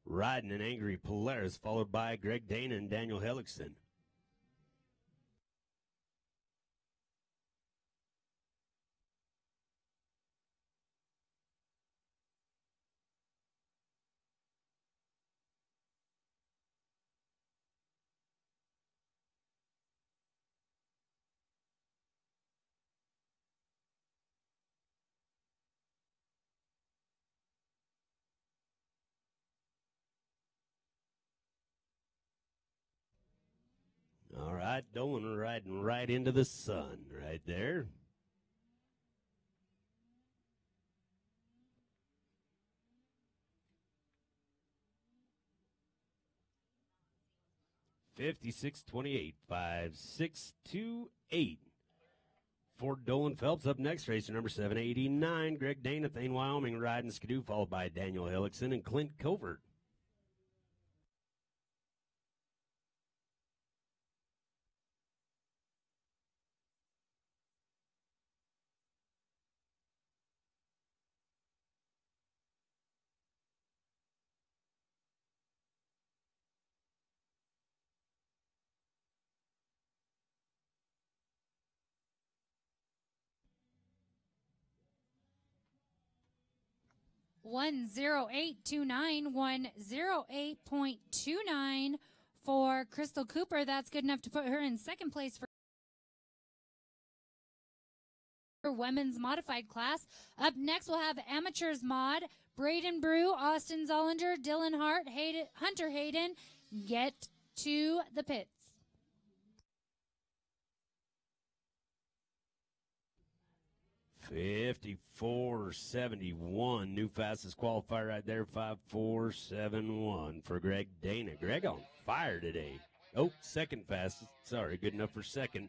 riding an Angry Polaris, followed by Greg Dana and Daniel Hellickson. All right, Dolan riding right into the sun right there. $56.28, 5628 for Dolan Phelps. Up next, racer number 789, Greg Dana, Thane, Wyoming, riding Skidoo, followed by Daniel Hellickson and Clint Covert. One 108.29 for Crystal Cooper. That's good enough to put her in second place for women's modified class. Up next, we'll have Amateurs Mod, Braden Brew, Austin Zollinger, Dylan Hart, Hunter Hayden. Get to the pits. $54.71, new fastest qualifier right there, 5471 for Greg Dana. Greg on fire today. Oh, second fastest. Sorry, good enough for second.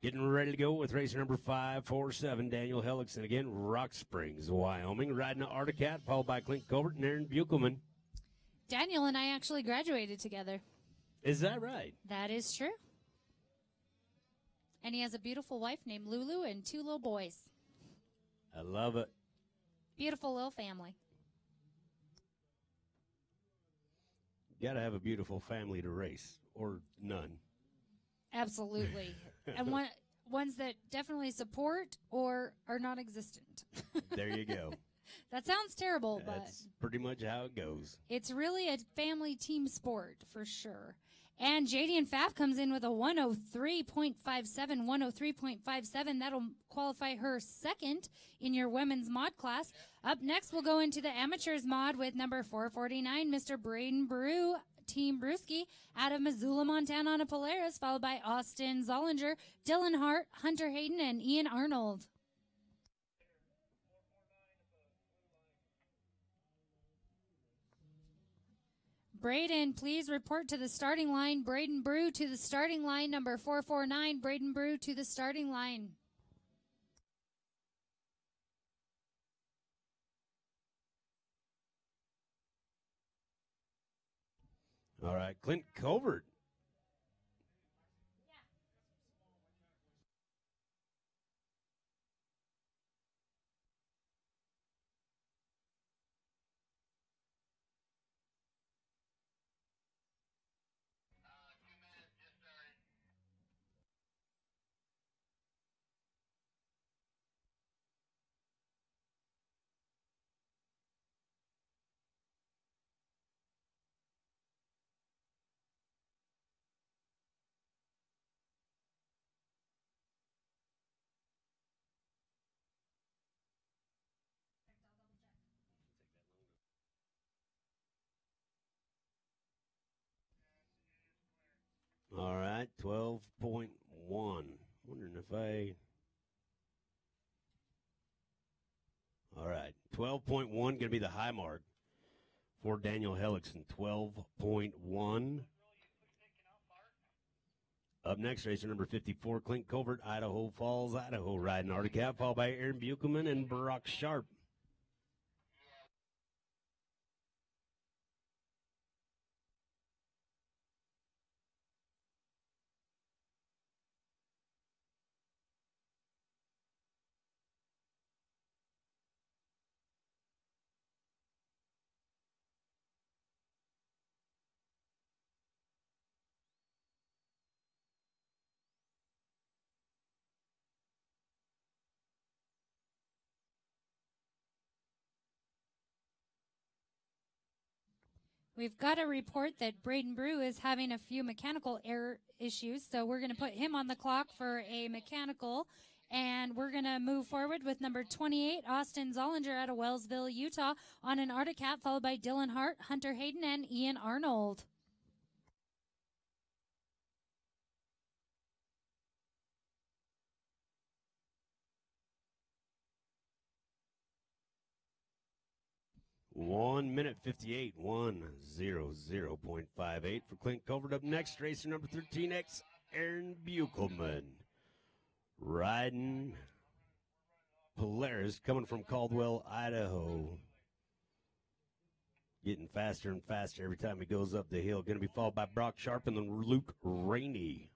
Getting ready to go with racer number 547, Daniel Hellickson again, Rock Springs, Wyoming, riding the Articat, followed by Clint Covert and Aaron Buchelman. Daniel and I actually graduated together. Is that right? That is true. And he has a beautiful wife named Lulu and 2 little boys. I love it. Beautiful little family. Got to have a beautiful family to race, or none. Absolutely. And ones that definitely support or are non-existent. There you go. That sounds terrible, but that's pretty much how it goes. It's really a family team sport for sure. And Jadian Pfaff comes in with a 103.57, 103.57. That'll qualify her second in your women's mod class. Up next, we'll go into the amateurs mod with number 449, Mr. Braden Brew, Team Brewski, out of Missoula, Montana on a Polaris, followed by Austin Zollinger, Dylan Hart, Hunter Hayden, and Ian Arnold. Braden, please report to the starting line. Braden Brew to the starting line, number 449. Braden Brew to the starting line. All right, Clint Covert. All right, 12.1. Wondering if All right, 12.1 going to be the high mark for Daniel Hellickson. 12.1. Up next, racer number 54, Clint Covert, Idaho Falls, Idaho, riding Arctic Cat, followed by Aaron Buchelman and Brock Sharp. We've got a report that Braden Brew is having a few mechanical error issues, so we're going to put him on the clock for a mechanical. And we're going to move forward with number 28, Austin Zollinger out of Wellsville, Utah, on an Arctic Cat, followed by Dylan Hart, Hunter Hayden, and Ian Arnold. One minute 58, 1:00.58 for Clint Covert. Up next, racer number 13X, Aaron Buchelman. Riding Polaris, coming from Caldwell, Idaho. Getting faster and faster every time he goes up the hill. Going to be followed by Brock Sharp and then Luke Rainey.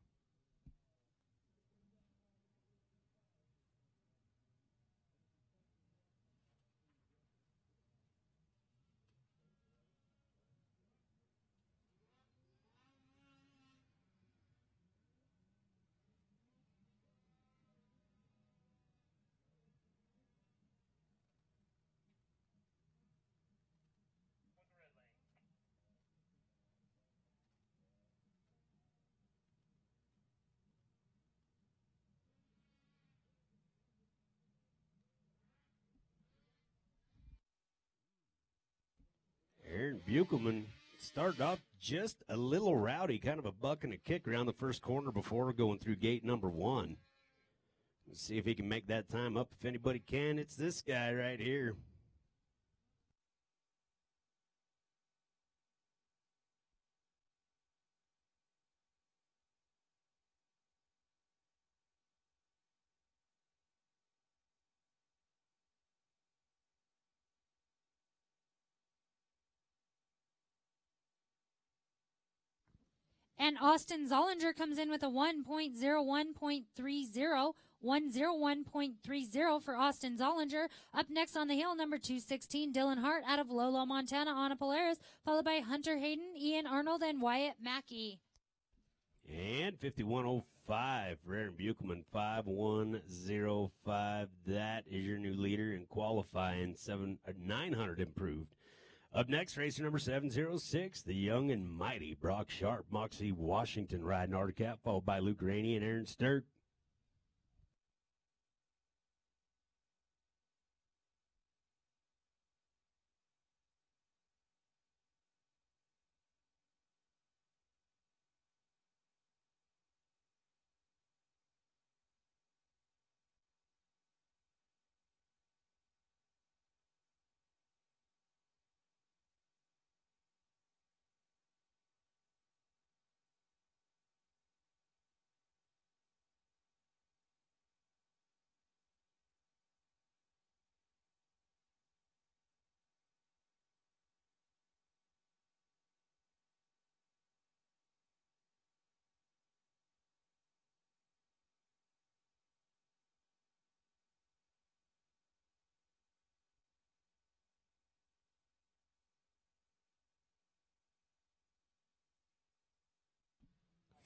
Aaron Buchelman started off just a little rowdy, kind of a buck and a kick around the first corner before going through gate number 1. Let's see if he can make that time up. If anybody can, it's this guy right here. And Austin Zollinger comes in with a 1.01.30. 101.30 for Austin Zollinger. Up next on the hill, number 216, Dylan Hart out of Lolo, Montana on a Polaris, followed by Hunter Hayden, Ian Arnold, and Wyatt Mackey. And 51.05 for Aaron Buchelman, 51.05. That is your new leader in qualifying, 900 improved. Up next, racer number 706, the young and mighty Brock Sharp, Moxie Washington riding Articat, followed by Luke Rainey and Aaron Sturk.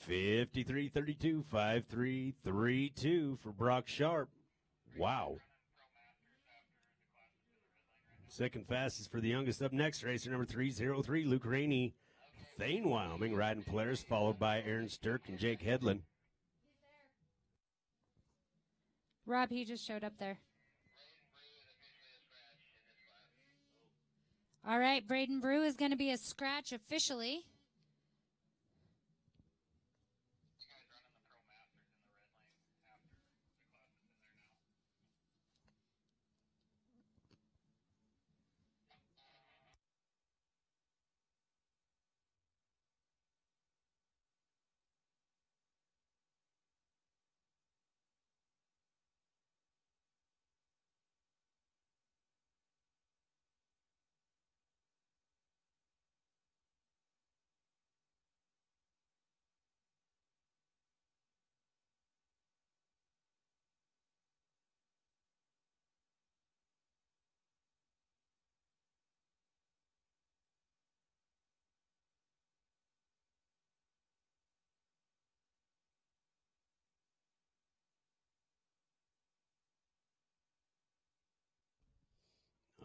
$53.32, 5332 for Brock Sharp. Wow. Second fastest for the youngest. Up next, racer number 303, Luke Rainey, Thane, Wyoming, riding Polaris, followed by Aaron Sturk and Jake Hedlund. Rob, he just showed up there. All right, Braden Brew is going to be a scratch officially.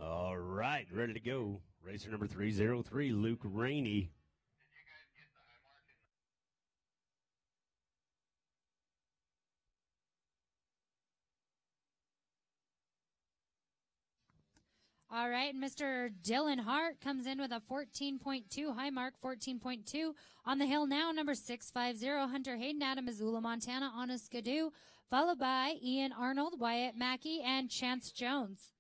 All right, ready to go. Racer number 303, Luke Rainey. All right, Mr. Dylan Hart comes in with a 14.2, high mark 14.2. On the hill now, number 650, Hunter Hayden out of Missoula, Montana, on a skidoo, followed by Ian Arnold, Wyatt Mackey, and Chance Jones.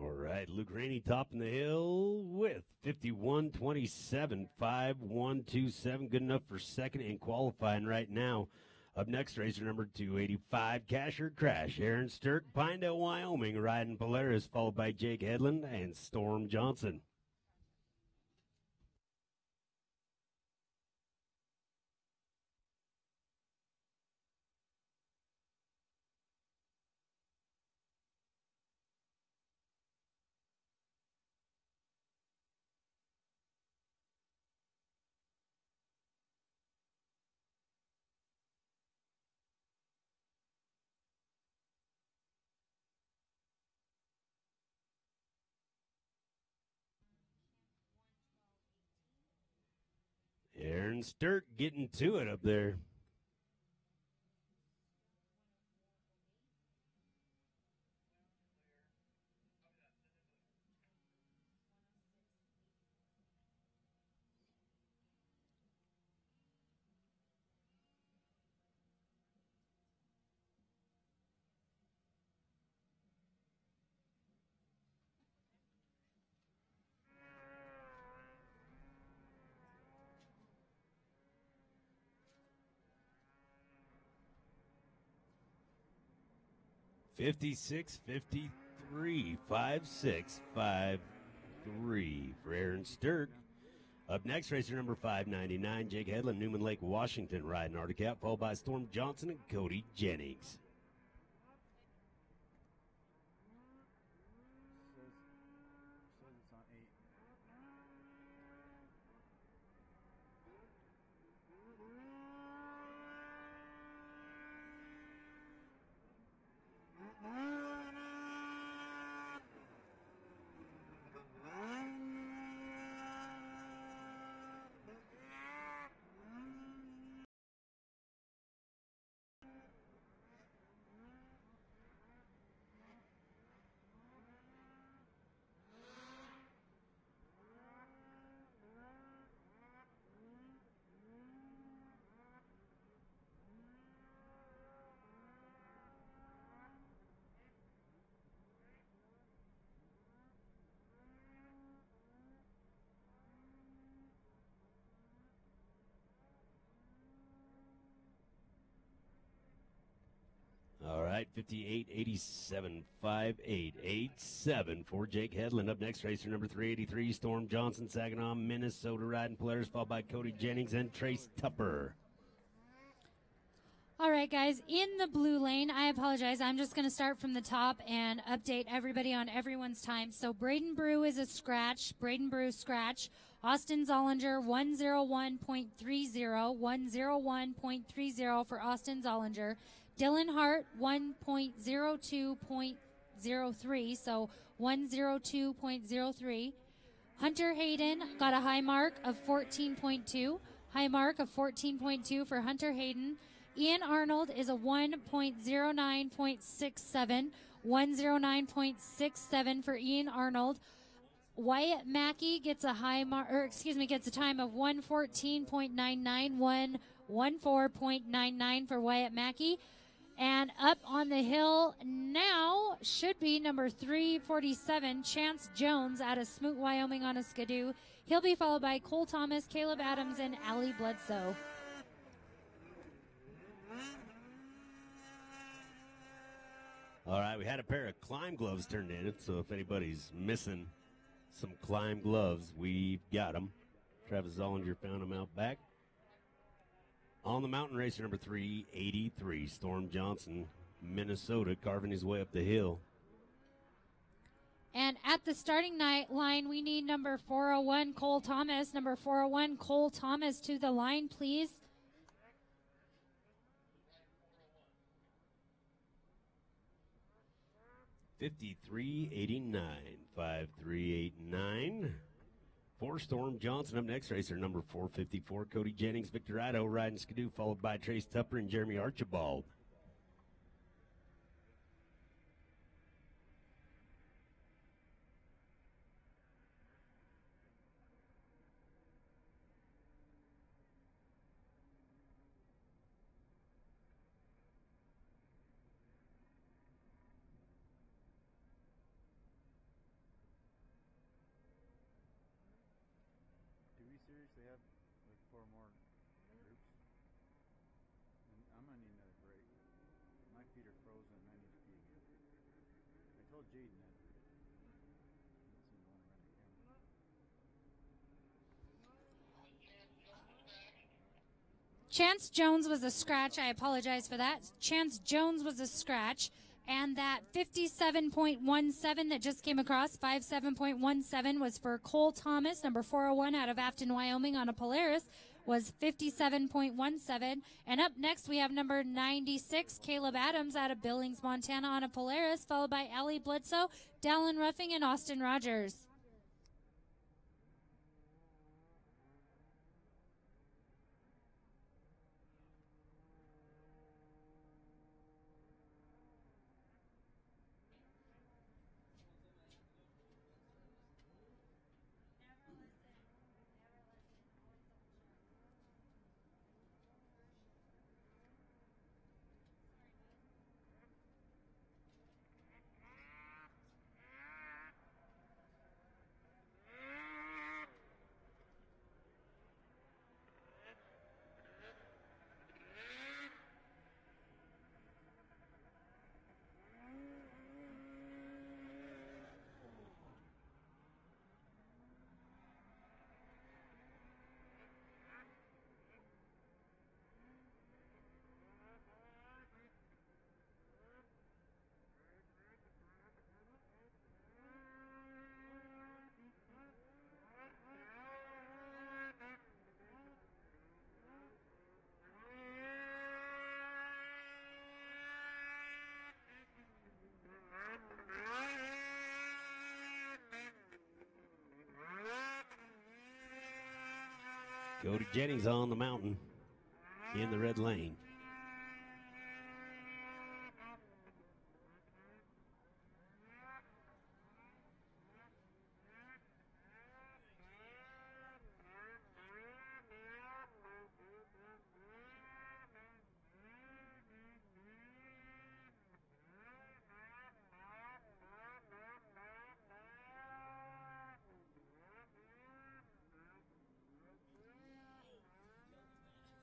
All right, Luke Rainey topping the hill with 51.27, 5.127. Good enough for second in qualifying right now. Up next, racer number 285, Casher Crash, Aaron Sturk, Pinedale, Wyoming, riding Polaris, followed by Jake Hedlund and Storm Johnson. Aaron Sturk getting to it up there. $56.53, 56.53 for Aaron Sturk. Up next, racer number 599, Jake Hedlund, Newman Lake, Washington, riding Arctic Cat, followed by Storm Johnson and Cody Jennings. Says it's on 8. All right, 58-87, 5-8-8-7 for Jake Hedlund. Up next, racer number 383, Storm Johnson, Saginaw, Minnesota, riding Polaris, followed by Cody Jennings and Trace Tupper. All right, guys, in the blue lane, I apologize. I'm just going to start from the top and update everybody on everyone's time. So Braden Brew is a scratch. Braden Brew scratch. Austin Zollinger, 101.30. 101.30 for Austin Zollinger. Dylan Hart, 1.02.03. So 102.03. Hunter Hayden got a high mark of 14.2. High mark of 14.2 for Hunter Hayden. Ian Arnold is a 1.09.67. 109.67 for Ian Arnold. Wyatt Mackey gets a gets a time of 114.99. 114.99 for Wyatt Mackey. And up on the hill now should be number 347, Chance Jones out of Smoot, Wyoming on a Skidoo. He'll be followed by Cole Thomas, Caleb Adams, and Allie Bledsoe. All right, we had a pair of climb gloves turned in, so if anybody's missing some climb gloves, we've got them. Travis Zollinger found them out back. On the mountain, racer number 383, Storm Johnson, Minnesota, carving his way up the hill. And at the starting line, we need number 401, Cole Thomas. Number 401, Cole Thomas to the line, please. $53.89, 5389 for Storm Johnson. Up next, racer number 454, Cody Jennings, Victor Idaho, riding Skidoo, followed by Trace Tupper and Jeremy Archibald. Do we seriously have like 4 more groups? And I'm gonna need another break. My feet are frozen and I need to pee again. I told Jaden that. He doesn't want to run the camera. Chance Jones was a scratch. I apologize for that. Chance Jones was a scratch. And that 57.17 that just came across, 57.17, was for Cole Thomas, number 401 out of Afton, Wyoming on a Polaris, was 57.17. And up next we have number 96, Caleb Adams out of Billings, Montana on a Polaris, followed by Allie Bledsoe, Dallin Ruffing, and Austin Rogers. Cody Jennings on the mountain in the red lane.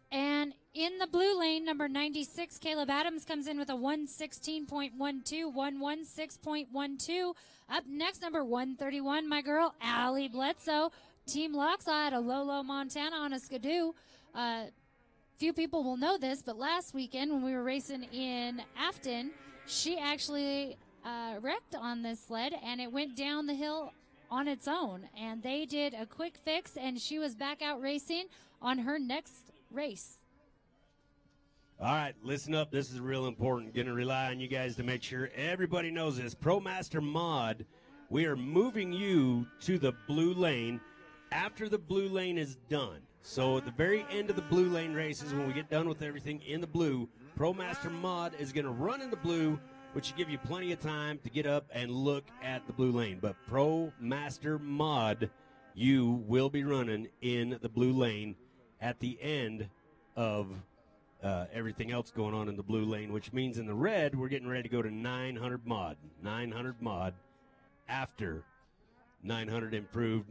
And in the blue lane, number 96, Caleb Adams comes in with a 116.12, 116.12. Up next, number 131, my girl, Allie Bledsoe. Team Loxaw out of Lolo, Montana on a Skidoo. Few people will know this, but last weekend when we were racing in Afton, she actually wrecked on this sled, and it went down the hill on its own. And they did a quick fix, and she was back out racing on her next race. All right, listen up. This is real important. Going to rely on you guys to make sure everybody knows this. ProMaster Mod, we are moving you to the blue lane after the blue lane is done. So at the very end of the blue lane races, when we get done with everything in the blue, ProMaster Mod is going to run in the blue, which will give you plenty of time to get up and look at the blue lane. But ProMaster Mod, you will be running in the blue lane at the end of everything else going on in the blue lane, which means in the red, we're getting ready to go to 900 mod. 900 mod after 900 improved.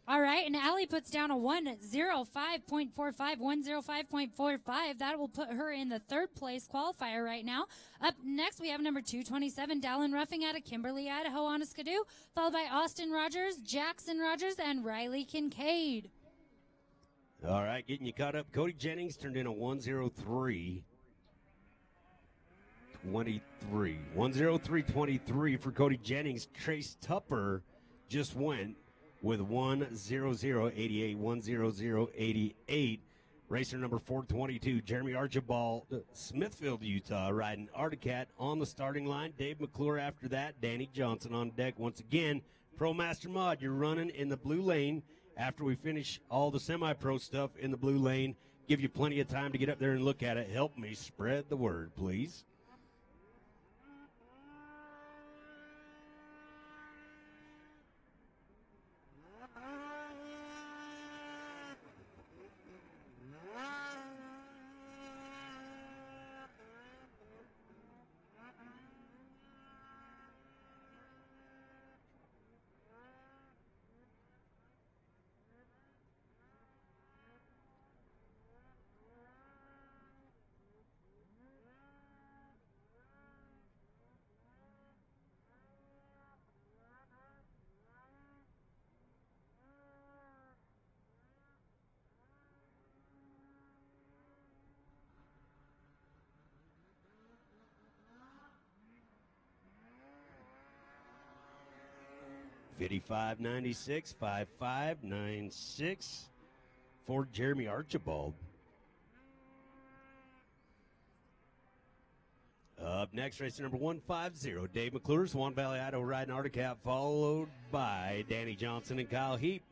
All right, and Allie puts down a 105.45, 105.45. That will put her in the third place qualifier right now. Up next, we have number 227, Dallin Ruffing out of Kimberly, Idaho on a Skidoo, followed by Austin Rogers, Jackson Rogers, and Riley Kincaid. All right, getting you caught up. Cody Jennings turned in a 103.23. 103.23 for Cody Jennings. Trace Tupper just went with 100.88, 100.88. Racer number 422, Jeremy Archibald, Smithfield, Utah, riding Articat on the starting line. Dave McClure after that. Danny Johnson on deck once again. ProMaster Mod, you're running in the blue lane after we finish all the semi-pro stuff in the blue lane. Give you plenty of time to get up there and look at it. Help me spread the word, please. $55.96, 55.96 for Jeremy Archibald. Up next, racer number 150, Dave McClure, Swan Valley, Idaho, riding Articat, followed by Danny Johnson and Kyle Heap.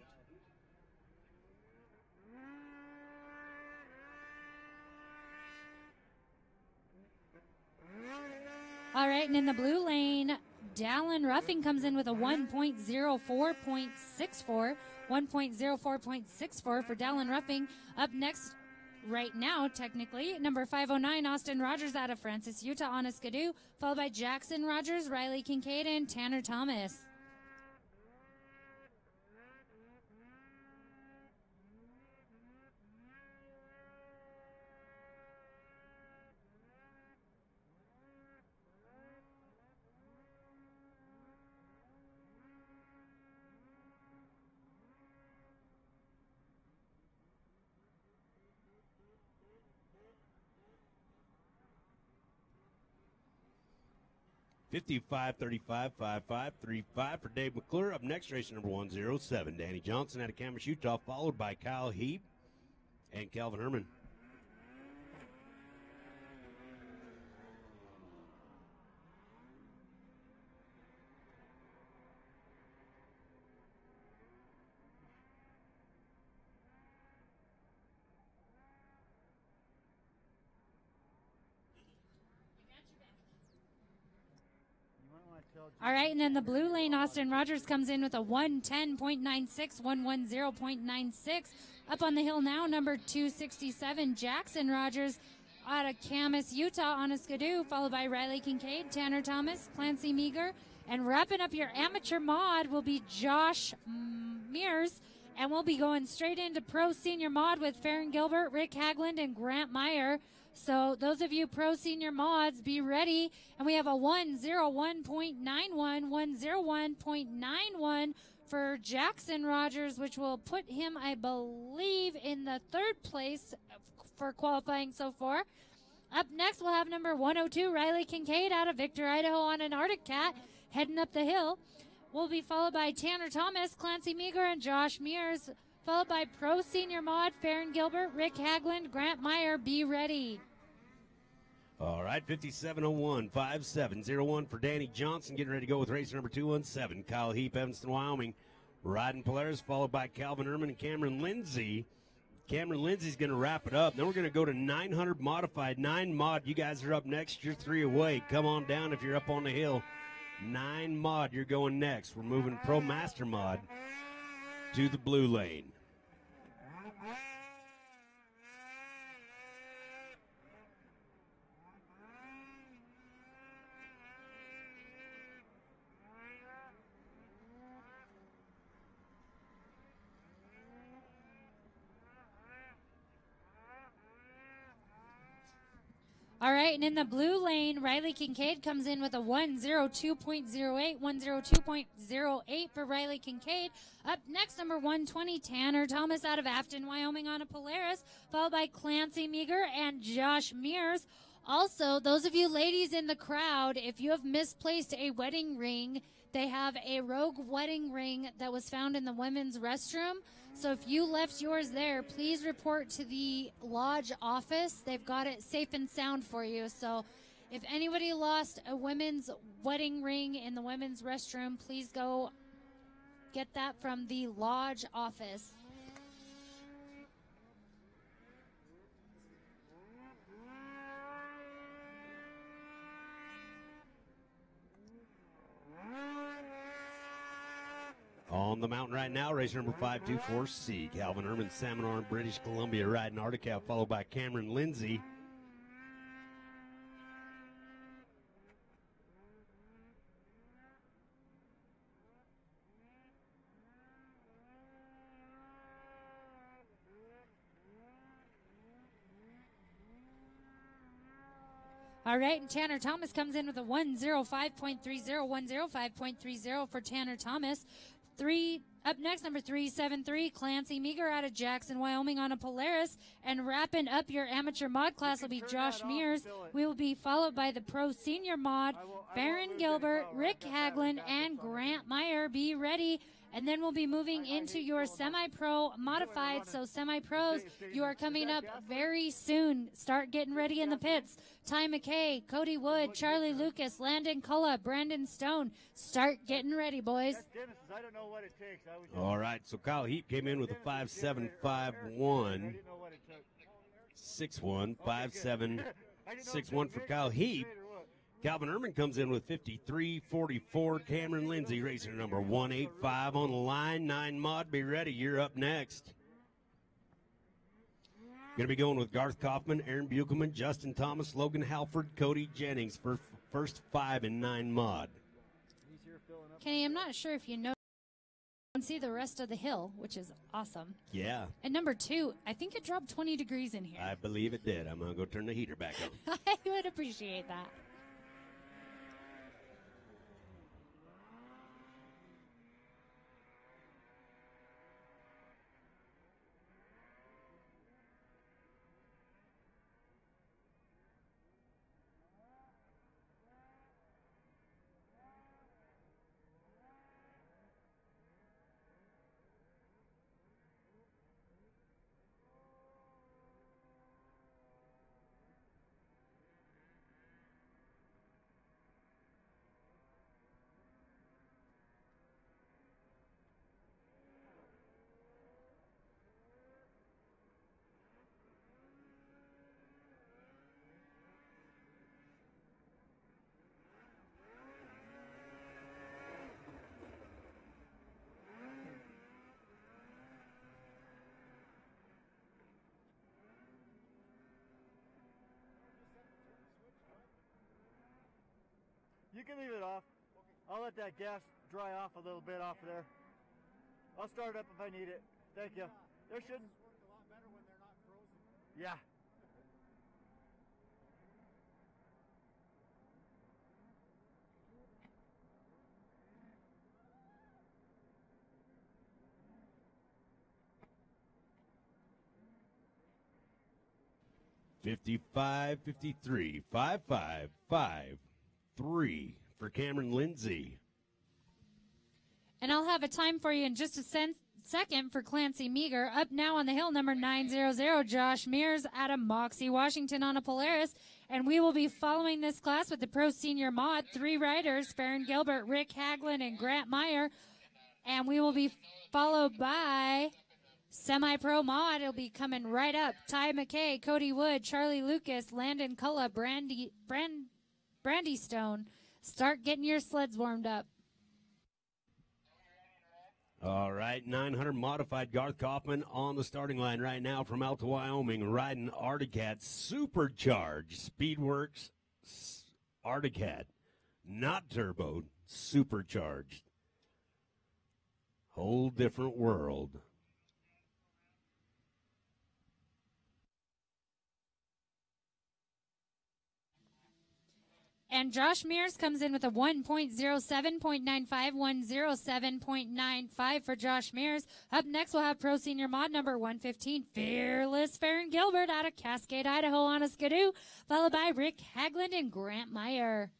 All right, and in the blue lane, Dallin Ruffing comes in with a 1.04.64, 1.04.64 for Dallin Ruffing. Up next, right now, technically, number 509, Austin Rogers out of Francis, Utah on a Skidoo, followed by Jackson Rogers, Riley Kincaid, and Tanner Thomas. $55.35, 55.35 for Dave McClure. Up next, racer number 107, Danny Johnson out of Camas, Utah, followed by Kyle Heap and Calvin Herman. All right, and then the blue lane, Austin Rogers comes in with a 110.96, 110.96. Up on the hill now, number 267, Jackson Rogers out of Camas, Utah on a Skidoo, followed by Riley Kincaid, Tanner Thomas, Clancy Meager, and wrapping up your amateur mod will be Josh Mears, and we'll be going straight into pro senior mod with Farron Gilbert, Rick Hagland, and Grant Meyer. So those of you pro senior mods, be ready. And we have a 101.91, 101.91 for Jackson Rogers, which will put him, I believe, in the third place for qualifying so far. Up next, we'll have number 102, Riley Kincaid out of Victor, Idaho on an Arctic Cat, heading up the hill. We'll be followed by Tanner Thomas, Clancy Meager, and Josh Mears, followed by pro senior mod, Farron Gilbert, Rick Hagland, Grant Meyer. Be ready. All right, 5701, 5701 for Danny Johnson, getting ready to go with race number 217. Kyle Heap, Evanston, Wyoming, riding Polaris, followed by Calvin Ehrman and Cameron Lindsay. Cameron Lindsay's going to wrap it up. Then we're going to go to 900 modified, 9 mod. You guys are up next. You're 3 away. Come on down if you're up on the hill. 9 mod, you're going next. We're moving Pro Master mod to the blue lane. All right, and in the blue lane, Riley Kincaid comes in with a 102.08, 102.08 for Riley Kincaid. Up next, number 120, Tanner Thomas out of Afton, Wyoming on a Polaris, followed by Clancy Meager and Josh Mears. Also, those of you ladies in the crowd, if you have misplaced a wedding ring, they have a rogue wedding ring that was found in the women's restroom. So if you left yours there, please report to the lodge office. They've got it safe and sound for you. So if anybody lost a women's wedding ring in the women's restroom, please go get that from the lodge office. On the mountain right now, race number 524C, Calvin Ehrman, Salmon Arm, British Columbia, riding Arctic Cat, followed by Cameron Lindsay. All right, and Tanner Thomas comes in with a 105.30, 105.30 for Tanner Thomas. Up next, number 373, Clancy Meager out of Jackson, Wyoming on a Polaris. And wrapping up your amateur mod class will be Josh Mears. We will be followed by the pro senior mod, Farron Gilbert, Rick Hagland, and Grant Meyer. Be ready. And then we'll be moving into your semi-pro modified. So semi-pros, you are coming up very soon. Start getting ready in the pits. Ty McKay, Cody Wood, Charlie Lucas, Landon Culla, Brandon Stone. Start getting ready, boys. All right, so Kyle Heap came in with a 5.751. 6.1, 5.761 for Kyle Heap. Calvin Ehrman comes in with 53.44. Cameron Lindsay, racer number 185 on the line. 9 mod, be ready. You're up next. Going to be going with Garth Kaufman, Aaron Buchelman, Justin Thomas, Logan Halford, Cody Jennings for first 5 and 9 mod. Kenny, I'm not sure if you know. You can see the rest of the hill, which is awesome. Yeah. And number 2, I think it dropped 20 degrees in here. I believe it did. I'm going to go turn the heater back on. I would appreciate that. You can leave it off. I'll let that gas dry off a little bit off of there. I'll start it up if I need it. Thank you. There shouldn't. Work a lot better when they're not frozen. Yeah. $55, $53, $55, $5, $3 for Cameron Lindsay. And I'll have a time for you in just a second for Clancy Meager. Up now on the hill, number 900, Josh Mears out of Moxie, Washington on a Polaris. And we will be following this class with the Pro Senior Mod. 3 riders, Farron Gilbert, Rick Haglund, and Grant Meyer. And we will be followed by Semi-Pro Mod. It'll be coming right up. Ty McKay, Cody Wood, Charlie Lucas, Landon Cullen, Brandy Stone. Start getting your sleds warmed up. All right, 900 modified Garth Kaufman on the starting line right now from Alta, Wyoming, riding Articat Supercharged Speedworks Articat, not turboed, supercharged. Whole different world. And Josh Mears comes in with a 1.07.95, 107.95 for Josh Mears. Up next, we'll have Pro Senior Mod number 115, Fearless Farron Gilbert out of Cascade, Idaho on a Skidoo, followed by Rick Haglund and Grant Meyer.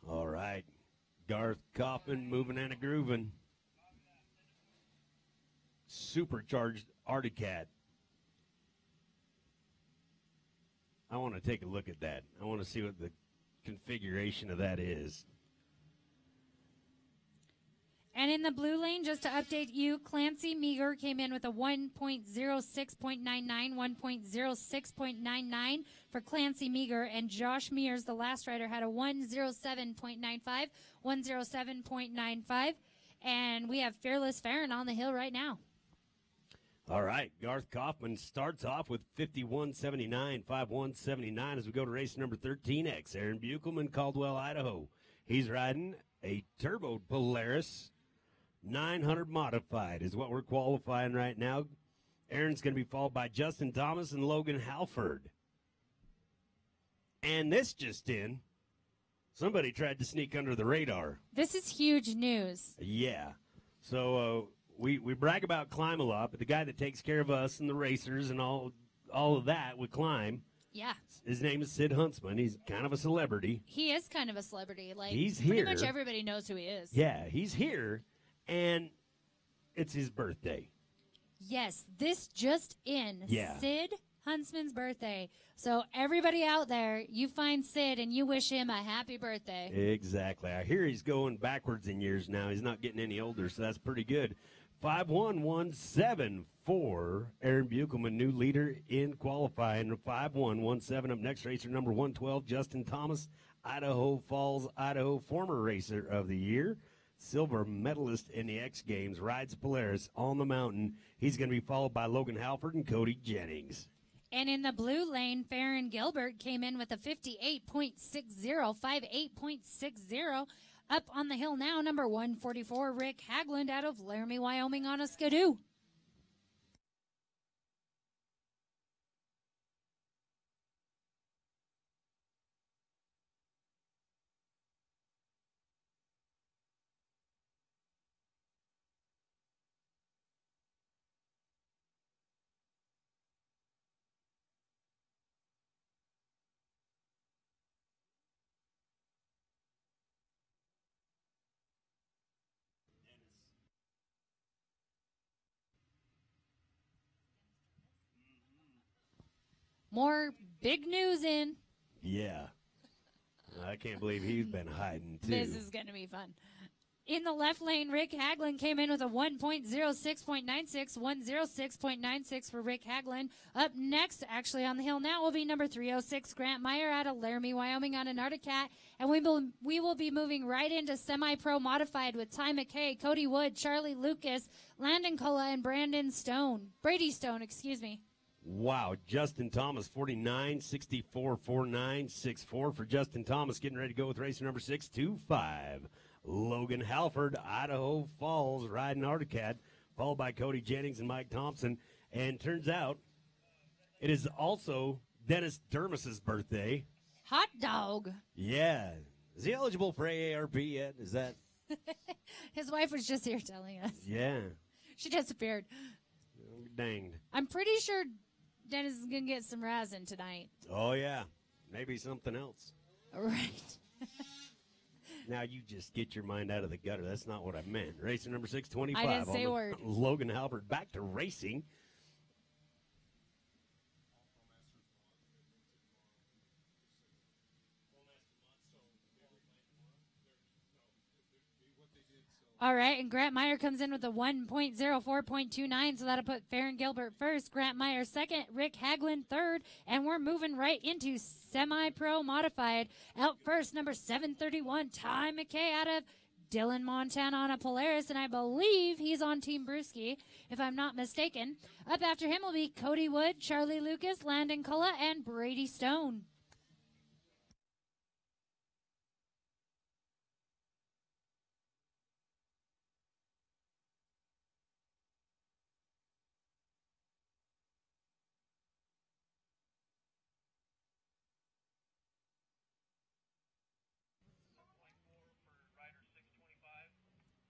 All right, Garth Kaufman moving and a grooving. Supercharged Articat. I want to take a look at that. I want to see what the configuration of that is. And in the blue lane, just to update you, Clancy Meager came in with a 1.06.99, 1.06.99 for Clancy Meager, and Josh Mears, the last rider, had a 1.07.95, 1.07.95, and we have Fearless Farron on the hill right now. All right, Garth Kaufman starts off with 51.79, 51.79 as we go to race number 13X. Aaron Buchelman, Caldwell, Idaho. He's riding a turbo Polaris 900 modified is what we're qualifying right now. Aaron's going to be followed by Justin Thomas and Logan Halford. And this just in, somebody tried to sneak under the radar. This is huge news. Yeah. So we brag about Climb a lot, but the guy that takes care of us and the racers and all of that with Climb, yeah, his name is Sid Huntsman. He's kind of a celebrity. He is kind of a celebrity. Like, he's pretty here. much everybody knows who he is. Yeah, he's here, and it's his birthday. Yes, this just in. Yeah. Sid Huntsman's birthday. So everybody out there, you find Sid and you wish him a happy birthday. Exactly. I hear he's going backwards in years now. He's not getting any older, so that's pretty good. 5.117 for Aaron Buchelman, new leader in qualifying. 5.117 up next, racer number 112, Justin Thomas, Idaho Falls, Idaho, former racer of the year, silver medalist in the X Games, rides Polaris on the mountain. He's going to be followed by Logan Halford and Cody Jennings. And in the blue lane, Farron Gilbert came in with a 58.60, 58.60. Up on the hill now, number 144, Rick Haglund out of Laramie, Wyoming on a Skidoo. More big news in. Yeah. I can't believe he's been hiding, too. This is going to be fun. In the left lane, Rick Haglund came in with a 1.06.96, 106.96 for Rick Haglund. Up next, actually on the hill now, will be number 306, Grant Meyer out of Laramie, Wyoming on an Arctic Cat. And we will be moving right into semi-pro modified with Ty McKay, Cody Wood, Charlie Lucas, Landon Cola, and Brady Stone, excuse me. Wow, Justin Thomas, 49.64, 49.64 for Justin Thomas, getting ready to go with racer number 625. Logan Halford, Idaho Falls, riding Articat, followed by Cody Jennings and Mike Thompson. And turns out it is also Dennis Dermis's birthday. Hot dog. Yeah. Is he eligible for AARP yet? Is that? His wife was just here telling us. Yeah. She disappeared. Danged. I'm pretty sure Dennis is going to get some razzing tonight. Oh, yeah. Maybe something else. Right. Now you just get your mind out of the gutter. That's not what I meant. Racer number 625. I didn't say a word. Logan Halford back to racing. All right, and Grant Meyer comes in with a 1.04.29, so that'll put Farron Gilbert first, Grant Meyer second, Rick Haglund third, and we're moving right into semi-pro modified. Out first, number 731, Ty McKay out of Dillon, Montana on a Polaris, and I believe he's on Team Brewski, if I'm not mistaken. Up after him will be Cody Wood, Charlie Lucas, Landon Culla, and Brady Stone.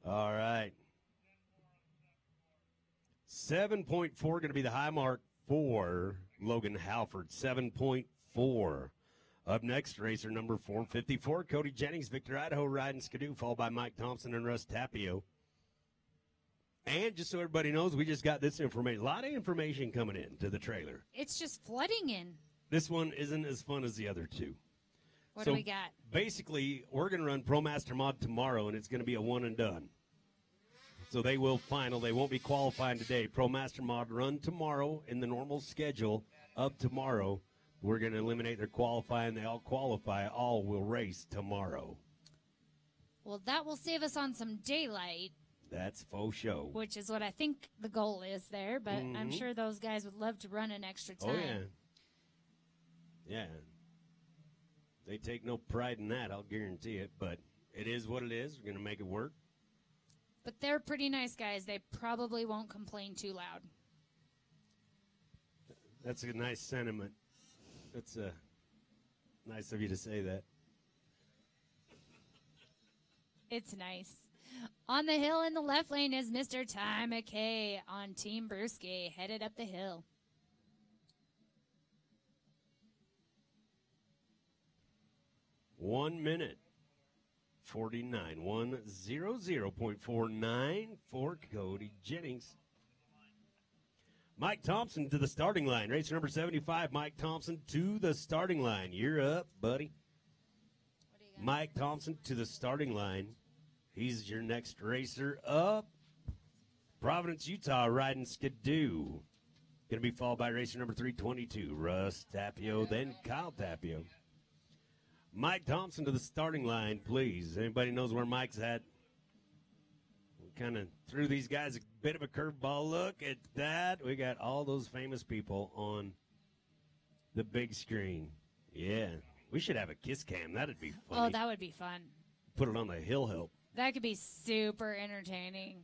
All right. 7.4 going to be the high mark for Logan Halford. 7.4. Up next, racer number 454, Cody Jennings, Victor, Idaho, riding Skidoo, followed by Mike Thompson and Russ Tapio. And just so everybody knows, we just got this information. A lot of information coming in to the trailer. It's just flooding in. This one isn't as fun as the other two. What do we got? Basically, we're going to run ProMaster Mod tomorrow, and it's going to be a one and done. So they will final. They won't be qualifying today. ProMaster Mod run tomorrow in the normal schedule of tomorrow. We're going to eliminate their qualifying. They all qualify. All will race tomorrow. Well, that will save us on some daylight. That's faux show. Which is what I think the goal is there, but I'm sure those guys would love to run an extra time. Oh, yeah. Yeah. They take no pride in that, I'll guarantee it, but it is what it is. We're going to make it work. But they're pretty nice guys. They probably won't complain too loud. That's a nice sentiment. That's nice of you to say that. It's nice. On the hill in the left lane is Mr. Ty McKay on Team Brewski, headed up the hill. One minute. 49, 1:00.49 for Cody Jennings. Mike Thompson to the starting line. Racer number 75, Mike Thompson to the starting line. You're up, buddy. Mike Thompson to the starting line. He's your next racer up. Providence, Utah, riding Skidoo. Going to be followed by racer number 322, Russ Tapio, then Kyle Tapio. Mike Thompson to the starting line, please. Anybody knows where Mike's at? We kind of threw these guys a bit of a curveball. Look at that. We got all those famous people on the big screen. Yeah. We should have a kiss cam. That'd be fun. Oh, that would be fun. Put it on the hill help. That could be super entertaining.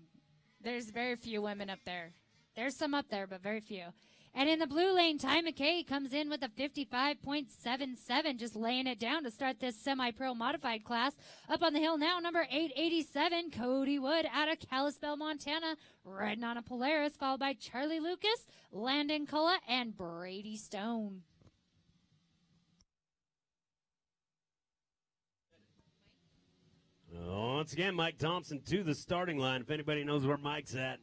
There's very few women up there. There's some up there, but very few. And in the blue lane, Ty McKay comes in with a 55.77, just laying it down to start this semi-pro modified class. Up on the hill now, number 887, Cody Wood out of Kalispell, Montana, riding on a Polaris, followed by Charlie Lucas, Landon Culla, and Brady Stone. Once again, Mike Thompson to the starting line. If anybody knows where Mike's at,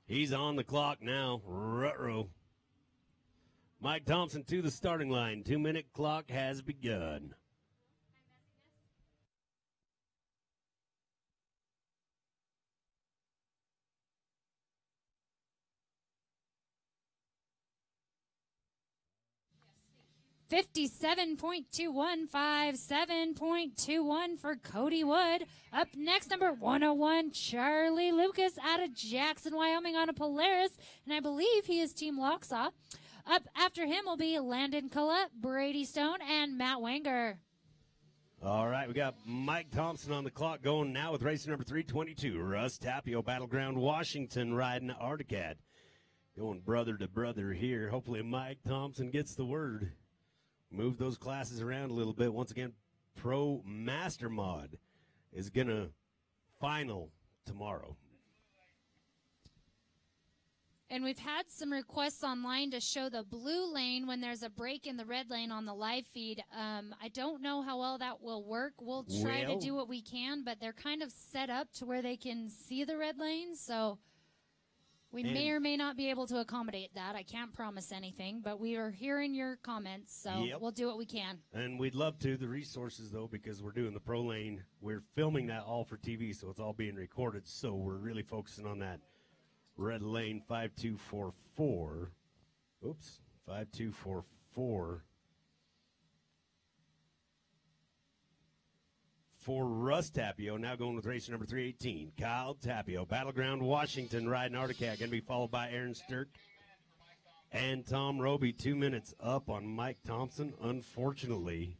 he's on the clock now. Ruh-roh. Mike Thompson to the starting line. 2-minute clock has begun. 57.21, 57.21 for Cody Wood. Up next, number 101, Charlie Lucas out of Jackson, Wyoming on a Polaris, and I believe he is Team Locksaw. Up after him will be Landon Culla, Brady Stone, and Matt Wenger. All right, we got Mike Thompson on the clock going now with racer number 322, Russ Tapio, Battleground Washington, riding Articat. Going brother to brother here. Hopefully Mike Thompson gets the word. Move those classes around a little bit. Once again, Pro Master Mod is going to final tomorrow. And we've had some requests online to show the blue lane when there's a break in the red lane on the live feed. I don't know how well that will work. We'll try to do what we can, but they're kind of set up to where they can see the red lane, so we may or may not be able to accommodate that. I can't promise anything, but we are hearing your comments, so we'll do what we can. And we'd love to. The resources, though, because we're doing the pro lane, we're filming that all for TV, so it's all being recorded, so we're really focusing on that red lane 5244. Oops, 5244. For Russ Tapio, now going with racer number 318, Kyle Tapio, Battleground Washington, riding Articat, going to be followed by Aaron Stirk and Tom Roby. 2 minutes up on Mike Thompson, unfortunately.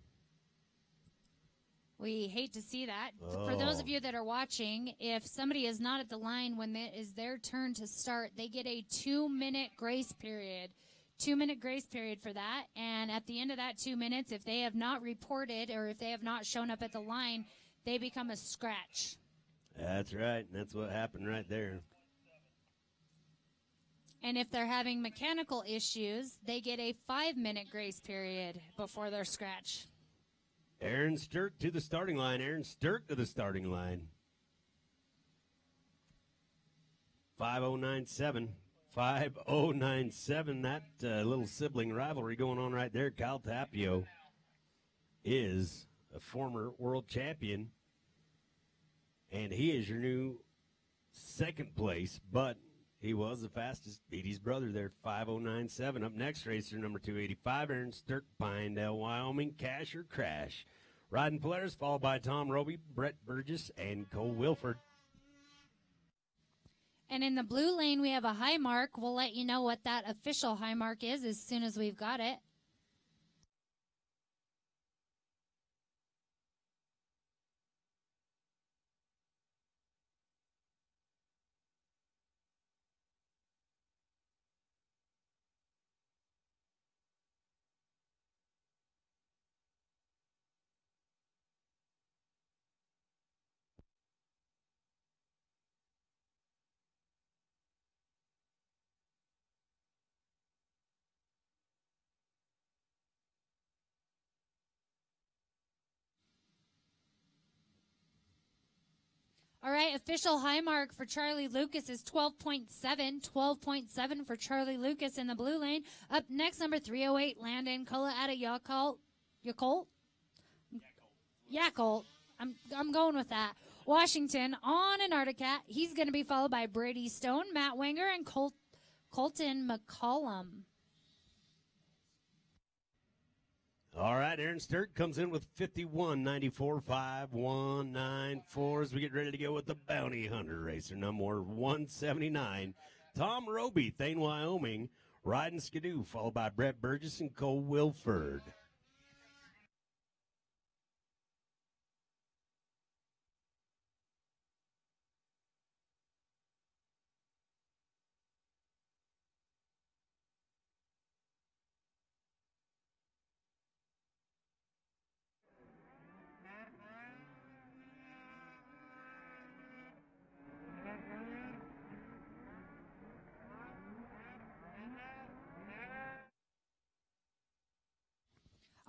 We hate to see that. For those of you that are watching, if somebody is not at the line when it is their turn to start, they get a 2-minute grace period. 2-minute grace period for that, and at the end of that 2 minutes, if they have not reported or if they have not shown up at the line, they become a scratch. That's right, and that's what happened right there. And if they're having mechanical issues, they get a 5-minute grace period before their scratch. Aaron Stirk to the starting line. Aaron Stirk to the starting line. 5097. 5097, that little sibling rivalry going on right there. Kyle Tapio is a former world champion, and he is your new second place, but he was the fastest, beat his brother there, 5097. Up next, racer number 285, Aaron Stirk, Pinedale, Wyoming, Cash or Crash. Riding Polaris, followed by Tom Roby, Brett Burgess, and Cole Wilford. And in the blue lane, we have a high mark. We'll let you know what that official high mark is as soon as we've got it. All right, official high mark for Charlie Lucas is 12.7. 12.7 for Charlie Lucas in the blue lane. Up next, number 308, Landon Culla out of Yakult. Yakult. I'm going with that. Washington on an Articat. He's going to be followed by Brady Stone, Matt Wenger, and Colton McCollum. All right, Aaron Stirk comes in with 51.94.5194 as we get ready to go with the Bounty Hunter racer, number 179. Tom Roby, Thane, Wyoming, riding Skidoo, followed by Brett Burgess and Cole Wilford.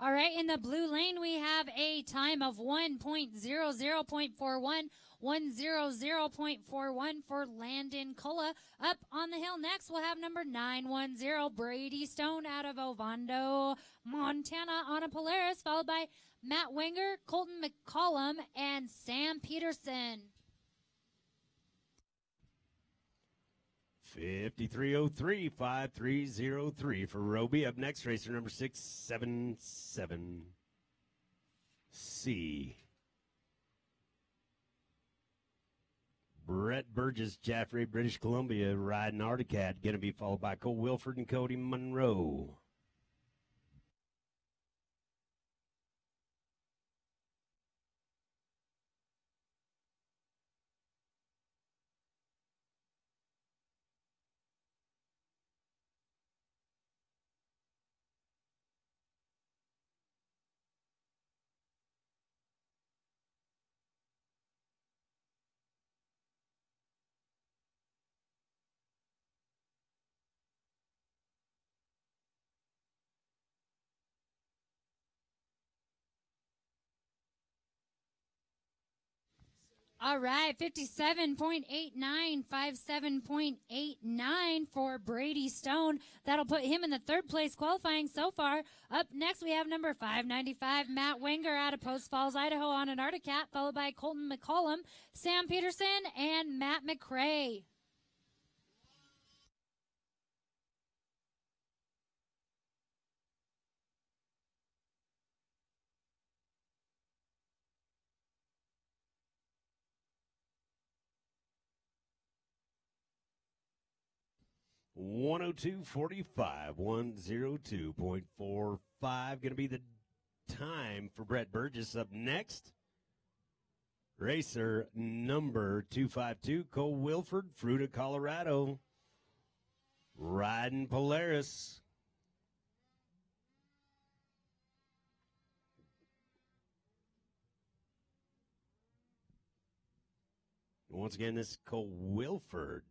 All right, in the blue lane, we have a time of 1.00.41, 100.41 for Landon Culla. Up on the hill next, we'll have number 910, Brady Stone out of Ovando, Montana on a Polaris, followed by Matt Wenger, Colton McCollum, and Sam Peterson. 5303, 5303 for Roby. Up next, racer number 677C. Brett Burgess, Jaffrey, British Columbia, riding Articat. Going to be followed by Cole Wilford and Cody Monroe. All right, 57.89, 57.89 for Brady Stone. That'll put him in the third place qualifying so far. Up next, we have number 595, Matt Wenger out of Post Falls, Idaho on an Articat, followed by Colton McCollum, Sam Peterson, and Matt McRae. .102.45, 102.45. Going to be the time for Brett Burgess. Up next, racer number 252, Cole Wilford, Fruita, Colorado, riding Polaris. Once again, this is Cole Wilford.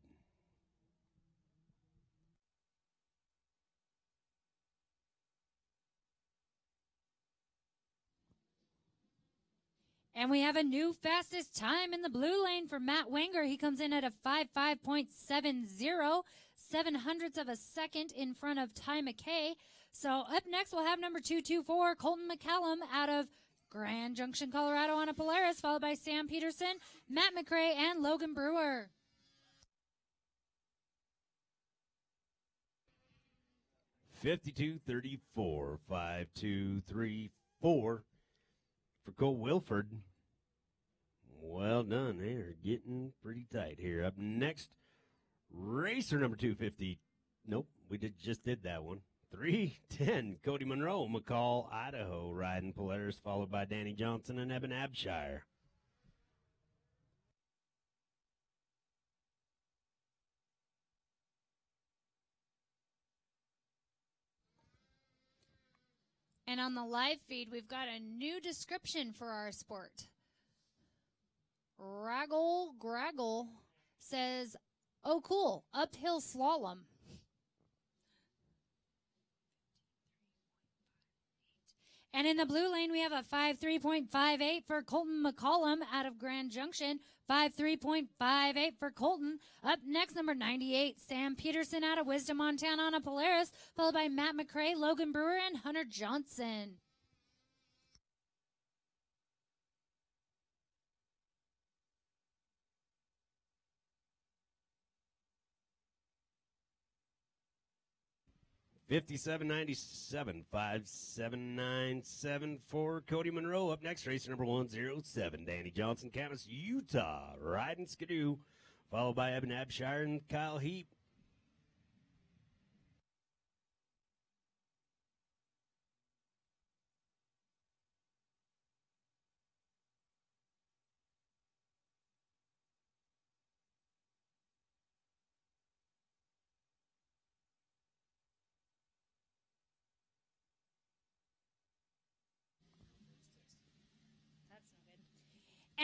And we have a new fastest time in the blue lane for Matt Wenger. He comes in at a 55.70, 7/100ths of a second in front of Ty McKay. So up next, we'll have number 224, Colton McCallum out of Grand Junction, Colorado on a Polaris, followed by Sam Peterson, Matt McRae, and Logan Brewer. .52.34, 5.234 for Cole Wilford. Well done. They're getting pretty tight here. Up next, racer number 250. Nope, we just did that one. 310, Cody Monroe, McCall, Idaho, riding Polaris, followed by Danny Johnson and Eben Abshire. And on the live feed, we've got a new description for our sport. Graggle says, oh, cool, uphill slalom. And in the blue lane, we have a 5.3.58 for Colton McCollum out of Grand Junction. 5.3.58 for Colton. Up next, number 98, Sam Peterson out of Wisdom, Montana on a Polaris, followed by Matt McRae, Logan Brewer, and Hunter Johnson. .57.97, 5.797 for Cody Monroe. Up next, racer number 107, Danny Johnson, Camas, Utah, riding Skidoo, followed by Eben Abshire and Kyle Heap.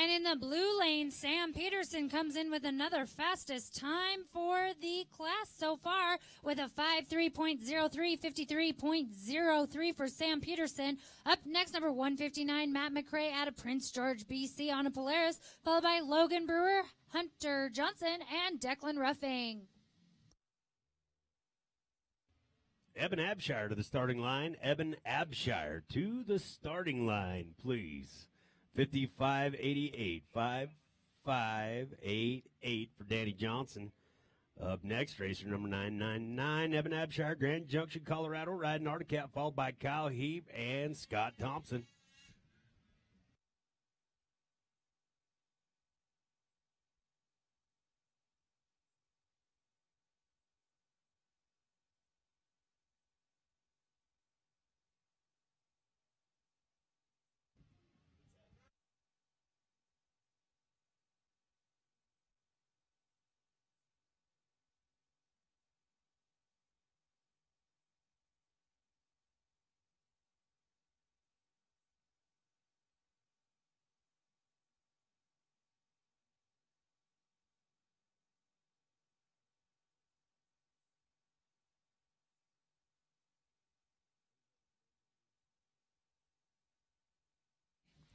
And in the blue lane, Sam Peterson comes in with another fastest time for the class so far with a 5.3.03, 53.03 for Sam Peterson. Up next, number 159, Matt McRae out of Prince George, BC on a Polaris, followed by Logan Brewer, Hunter Johnson, and Declan Ruffing. Eben Abshire to the starting line. Eben Abshire to the starting line, please. 55.88, 55.88 for Danny Johnson. Up next, racer number 999, Evan Abshire, Grand Junction, Colorado, riding Arctic Cat, followed by Kyle Heap and Scott Thompson.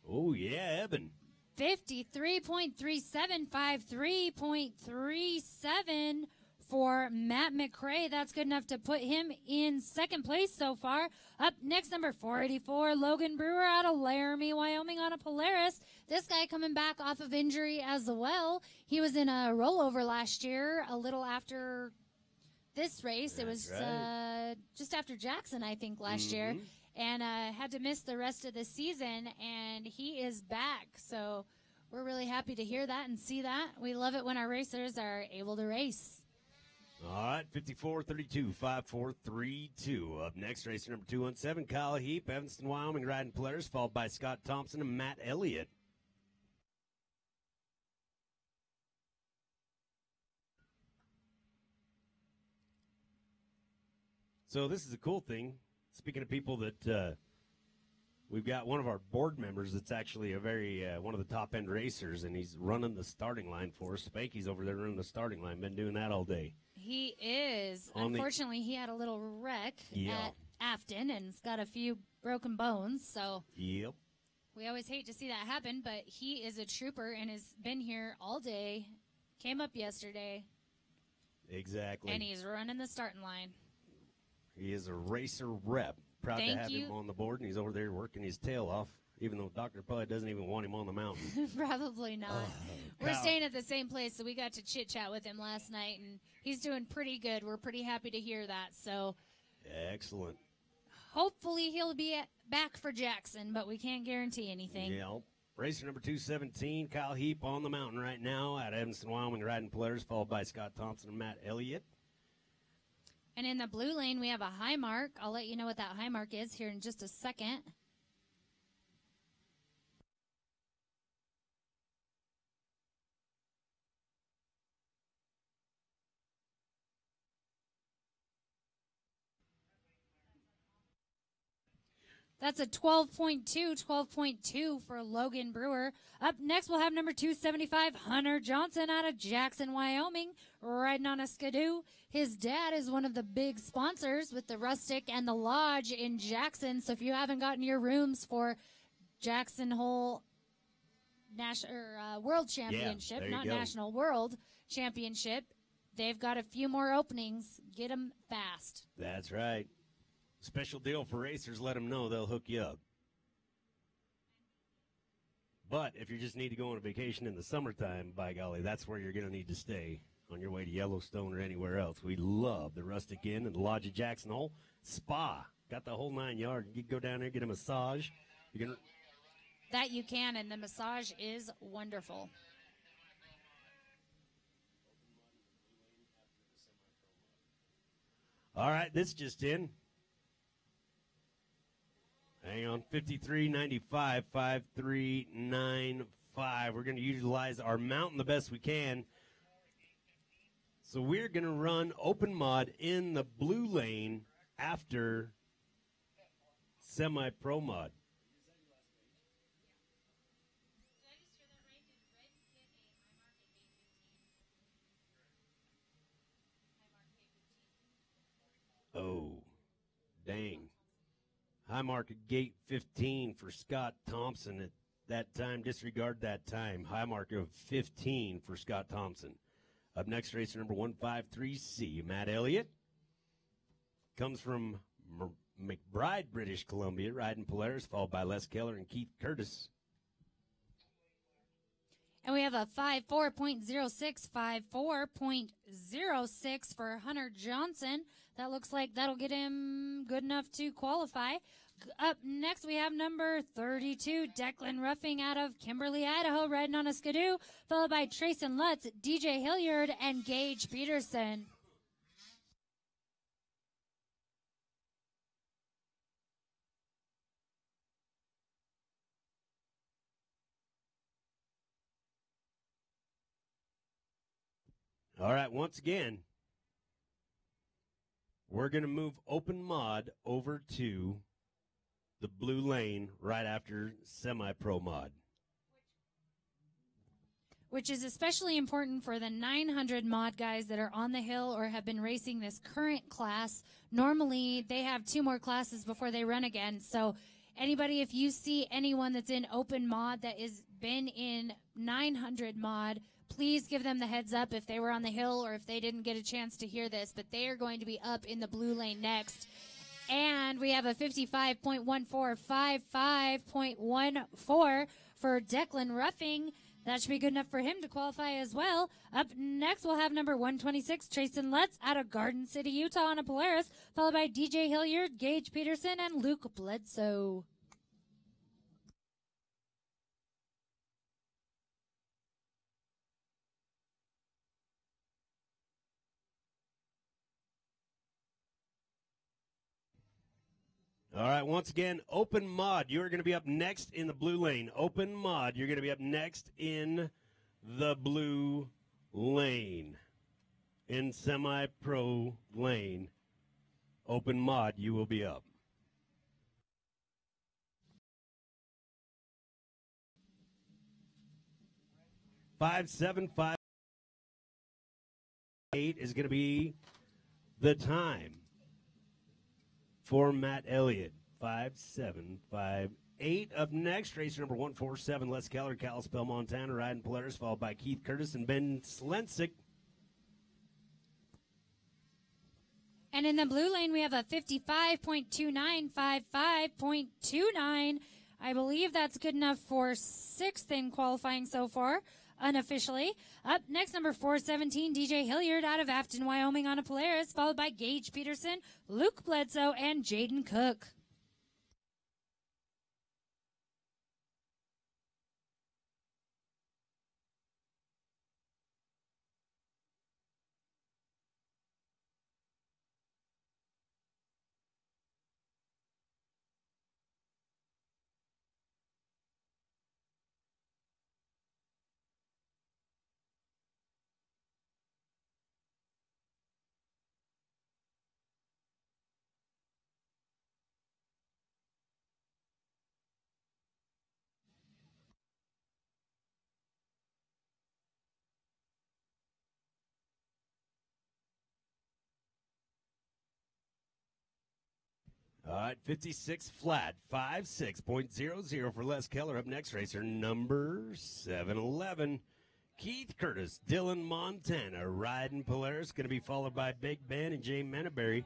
Oh, yeah, Evan. 53.37, 53.37 for Matt McRae. That's good enough to put him in second place so far. Up next, number 484, Logan Brewer out of Laramie, Wyoming on a Polaris. This guy coming back off of injury as well. He was in a rollover last year, a little after this race. It was just after Jackson, I think, last year. And had to miss the rest of the season, and he is back. So we're really happy to hear that and see that. We love it when our racers are able to race. All right, 54-32, 5-4-3-2. Up next, racer number 217, Kyle Heap, Evanston, Wyoming, riding Polaris, followed by Scott Thompson and Matt Elliott. So this is a cool thing. Speaking of people that we've got one of our board members that's actually a very one of the top end racers, and he's running the starting line for us. Spanky's over there running the starting line. Been doing that all day. He is. Unfortunately, he had a little wreck at Afton and's got a few broken bones. So we always hate to see that happen, but he is a trooper and has been here all day. Came up yesterday. Exactly. And he's running the starting line. He is a racer rep. Proud to have him on the board, and he's over there working his tail off, even though Dr. Pud doesn't even want him on the mountain. Probably not. We're staying at the same place, so we got to chit-chat with him last night, and he's doing pretty good. We're pretty happy to hear that. So, excellent. Hopefully he'll be back for Jackson, but we can't guarantee anything. Yeah. Racer number 217, Kyle Heap on the mountain right now at Evanston, Wyoming, riding Polaris, followed by Scott Thompson and Matt Elliott. And in the blue lane, we have a high mark. I'll let you know what that high mark is here in just a second. That's a 12.2 for Logan Brewer. Up next, we'll have number 275, Hunter Johnson out of Jackson, Wyoming, riding on a Skidoo. His dad is one of the big sponsors with the Rustic and the Lodge in Jackson. So if you haven't gotten your rooms Jackson Hole World Championship, not National, World Championship, they've got a few more openings. Get them fast. That's right. Special deal for racers, let them know. They'll hook you up. But if you just need to go on a vacation in the summertime, by golly, that's where you're going to need to stay on your way to Yellowstone or anywhere else. We love the Rustic Inn and the Lodge at Jackson Hole. Spa. Got the whole 9 yards. You can go down there, get a massage. That you can, and the massage is wonderful. All right, this just in. Hang on, 53.95, 53.95. We're going to utilize our mountain the best we can. So we're going to run open mod in the blue lane after semi-pro mod. Oh, dang. High mark at gate 15 for Scott Thompson at that time. Disregard that time. High mark of 15 for Scott Thompson. Up next, racer number 153C, Matt Elliott. Comes from McBride, British Columbia, riding Polaris, followed by Les Keller and Keith Curtis. And we have a 54.06, 54.06 for Hunter Johnson. That looks like that'll get him good enough to qualify. Up next, we have number 32, Declan Ruffing out of Kimberly, Idaho, riding on a Skidoo, followed by Trayson Lutz, DJ Hilliard, and Gage Peterson. All right, once again, we're going to move open mod over to the blue lane right after semi-pro mod. Which is especially important for the 900 mod guys that are on the hill or have been racing this current class. Normally, they have 2 more classes before they run again. So anybody, if you see anyone that's in open mod that has been in 900 mod, please give them the heads up if they were on the hill or if they didn't get a chance to hear this. But they are going to be up in the blue lane next. And we have a 55.14, 55.14 for Declan Ruffing. That should be good enough for him to qualify as well. Up next, we'll have number 126, Trayson Lutz out of Garden City, Utah on a Polaris, followed by DJ Hilliard, Gage Peterson, and Luke Bledsoe. All right, once again, open mod. You're going to be up next in the blue lane. Open mod, you're going to be up next in the blue lane. In semi-pro lane. Open mod, you will be up. Five, 7, 5, 8 is going to be the time for Matt Elliott. 5-7-5-8. Up next, racer number 147, Les Keller, Kalispell, Montana, riding Polaris, followed by Keith Curtis and Ben Slensick. And in the blue lane, we have a 55.29, 55.29. I believe that's good enough for 6th in qualifying so far, unofficially. Up next, number 417, DJ Hilliard out of Afton, Wyoming on a Polaris, followed by Gage Peterson, Luke Bledsoe, and Jaden Cook. All right, 56 flat, 56.00 for Les Keller. Up next, racer number 711, Keith Curtis, Dillon, Montana, riding Polaris. Going to be followed by Big Ben and Jay Menneberry.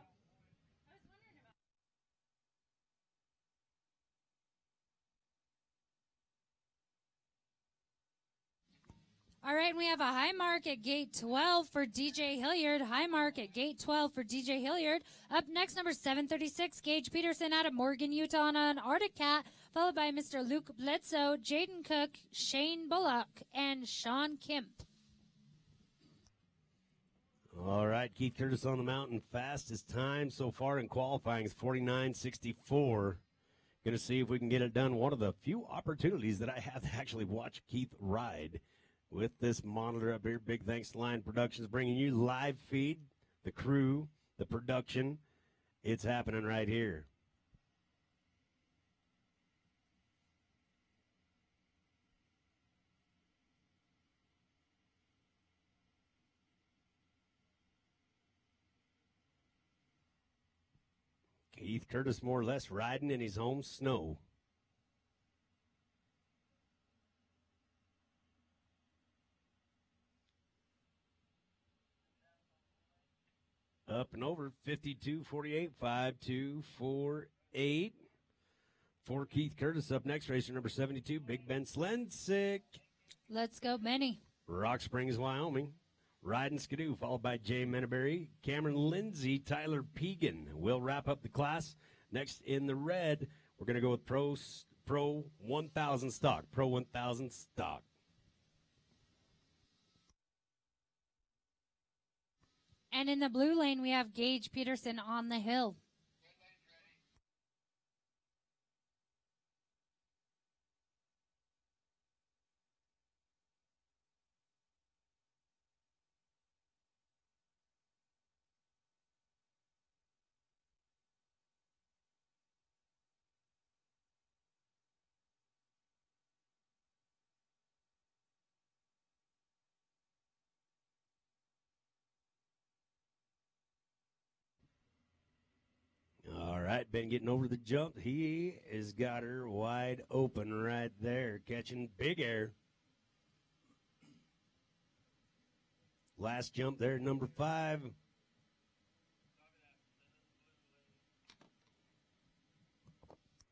All right, we have a high mark at gate 12 for DJ Hilliard. High mark at gate 12 for DJ Hilliard. Up next, number 736, Gage Peterson out of Morgan, Utah on an Arctic Cat, followed by Mr. Luke Bledsoe, Jaden Cook, Shane Bullock, and Sean Kemp. All right, Keith Curtis on the mountain. Fastest time so far in qualifying is 49.64. Going to see if we can get it done. One of the few opportunities that I have to actually watch Keith ride with this monitor up here. Big thanks to Lion Productions bringing you live feed, the crew, the production. It's happening right here. Keith Curtis more or less riding in his home snow. Up and over, 52.48, 5.248 for Keith Curtis. Up next, racer number 72, Big Ben Slensick Let's go, Benny. Rock Springs, Wyoming. Riding Skidoo, followed by Jay Menaberry, Cameron Lindsay, Tyler Pegan. We'll wrap up the class. Next in the red, we're going to go with Pro 1000 stock. Pro 1000 stock. And in the blue lane, we have Gage Peterson on the hill. All right, Ben getting over the jump. He has got her wide open right there, catching big air. Last jump there, number 5.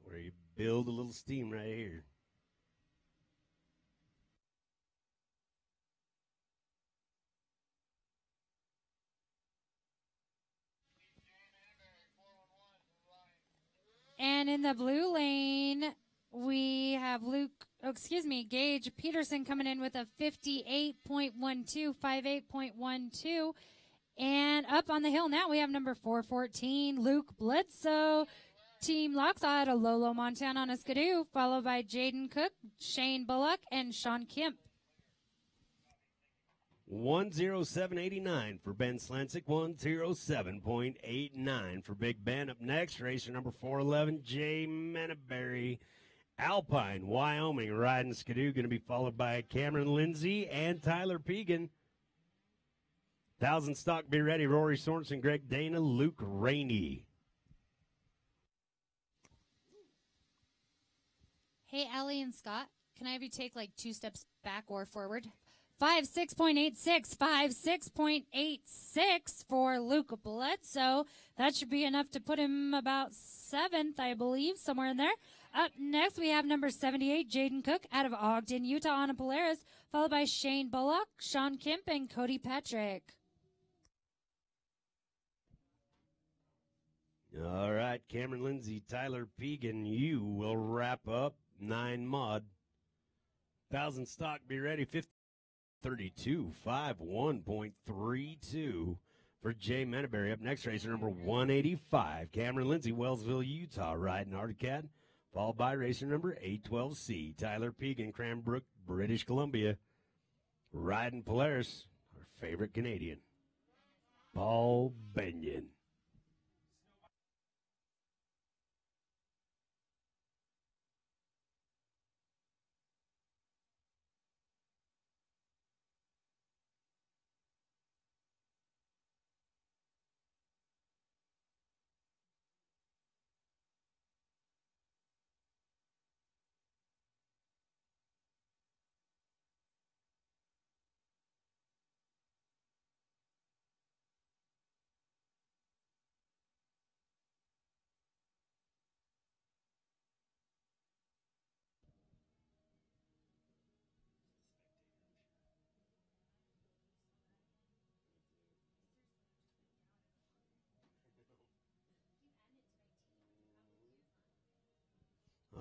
Where you build a little steam right here. And in the blue lane, we have Gage Peterson coming in with a 58.12, 58.12. And up on the hill now, we have number 414, Luke Bledsoe. Team Locks out of Lolo, Montana on a Skidoo, followed by Jaden Cook, Shane Bullock, and Sean Kemp. 107.89 for Ben Slansick, 107.89 for Big Ben. Up next, racer number 411, Jay Menaberry, Alpine, Wyoming, riding Skidoo, going to be followed by Cameron Lindsay and Tyler Pegan. 1000 stock, be ready. Rory Sorensen, Greg Dana, Luke Rainey. Hey, Allie and Scott, can I have you take like 2 steps back or forward? 56.86, 56.86 for Luke Bledsoe. That should be enough to put him about 7th, I believe, somewhere in there. Up next, we have number 78, Jaden Cook, out of Ogden, Utah, on a Polaris, followed by Shane Bullock, Sean Kemp, and Cody Patrick. All right, Cameron Lindsay, Tyler Pegan, you will wrap up 9 mod. 1000 stock, be ready. 32.51.32 for Jay Menaberry. Up next, racer number 185, Cameron Lindsay, Wellsville, Utah, riding Articat, followed by racer number 812C, Tyler Pegan, Cranbrook, British Columbia, riding Polaris, our favorite Canadian, Paul Benyon.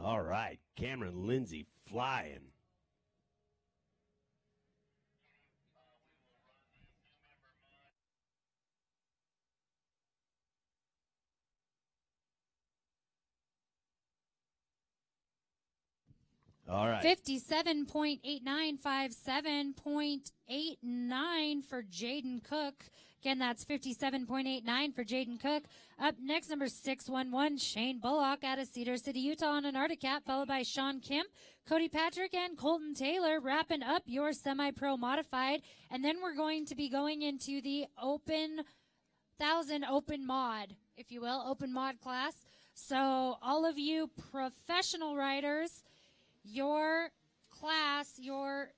All right, Cameron Lindsay flying. All right. 57.89, 57.89 for Jaden Cook. Again, that's 57.89 for Jaden Cook. Up next, number 611, Shane Bullock out of Cedar City, Utah on an Articat, followed by Sean Kemp, Cody Patrick, and Colton Taylor, wrapping up your semi-pro modified. And then we're going to be going into the open 1000 open mod, if you will, open mod class. So all of you professional riders, your class, your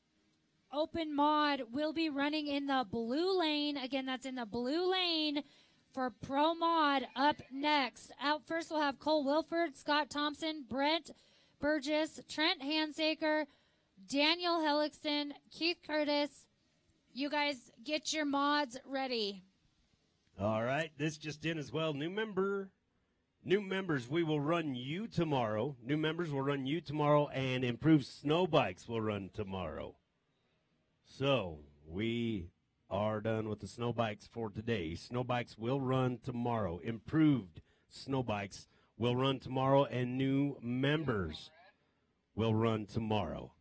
open mod will be running in the blue lane. Again, that's in the blue lane for pro mod. Up next, out first we'll have Cole Wilford, Scott Thompson, Brent Burgess, Trent Hansaker, Daniel Hellickson, Keith Curtis. You guys get your mods ready. All right, this just in as well. New members, we will run you tomorrow. New members will run you tomorrow, and improved snow bikes will run tomorrow. So we are done with the snow bikes for today. Snow bikes will run tomorrow. Improved snow bikes will run tomorrow, and new members will run tomorrow.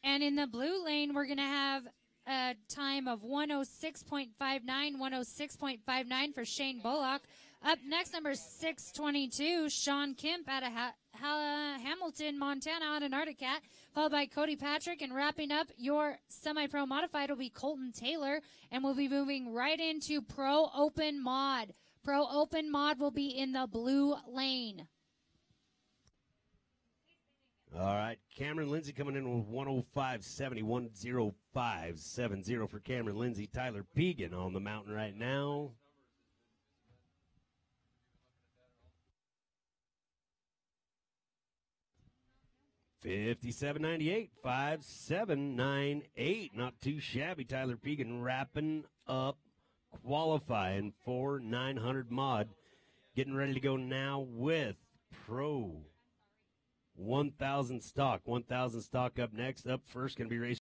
And in the blue lane, we're going to have a time of 106.59, 106.59 for Shane Bullock. Up next, number 622, Sean Kemp out of Hamilton, Montana, on an Arctic Cat, followed by Cody Patrick. And wrapping up your semi-pro modified will be Colton Taylor. And we'll be moving right into Pro Open Mod. Pro Open Mod will be in the blue lane. All right, Cameron Lindsay coming in with 105.70, 105.70 for Cameron Lindsay. Tyler Pegan on the mountain right now. $57.98, 5798. Not too shabby. Tyler Pegan wrapping up qualifying for 900 mod. Getting ready to go now with Pro 1,000 stock. 1,000 stock up next. Up first going to be racing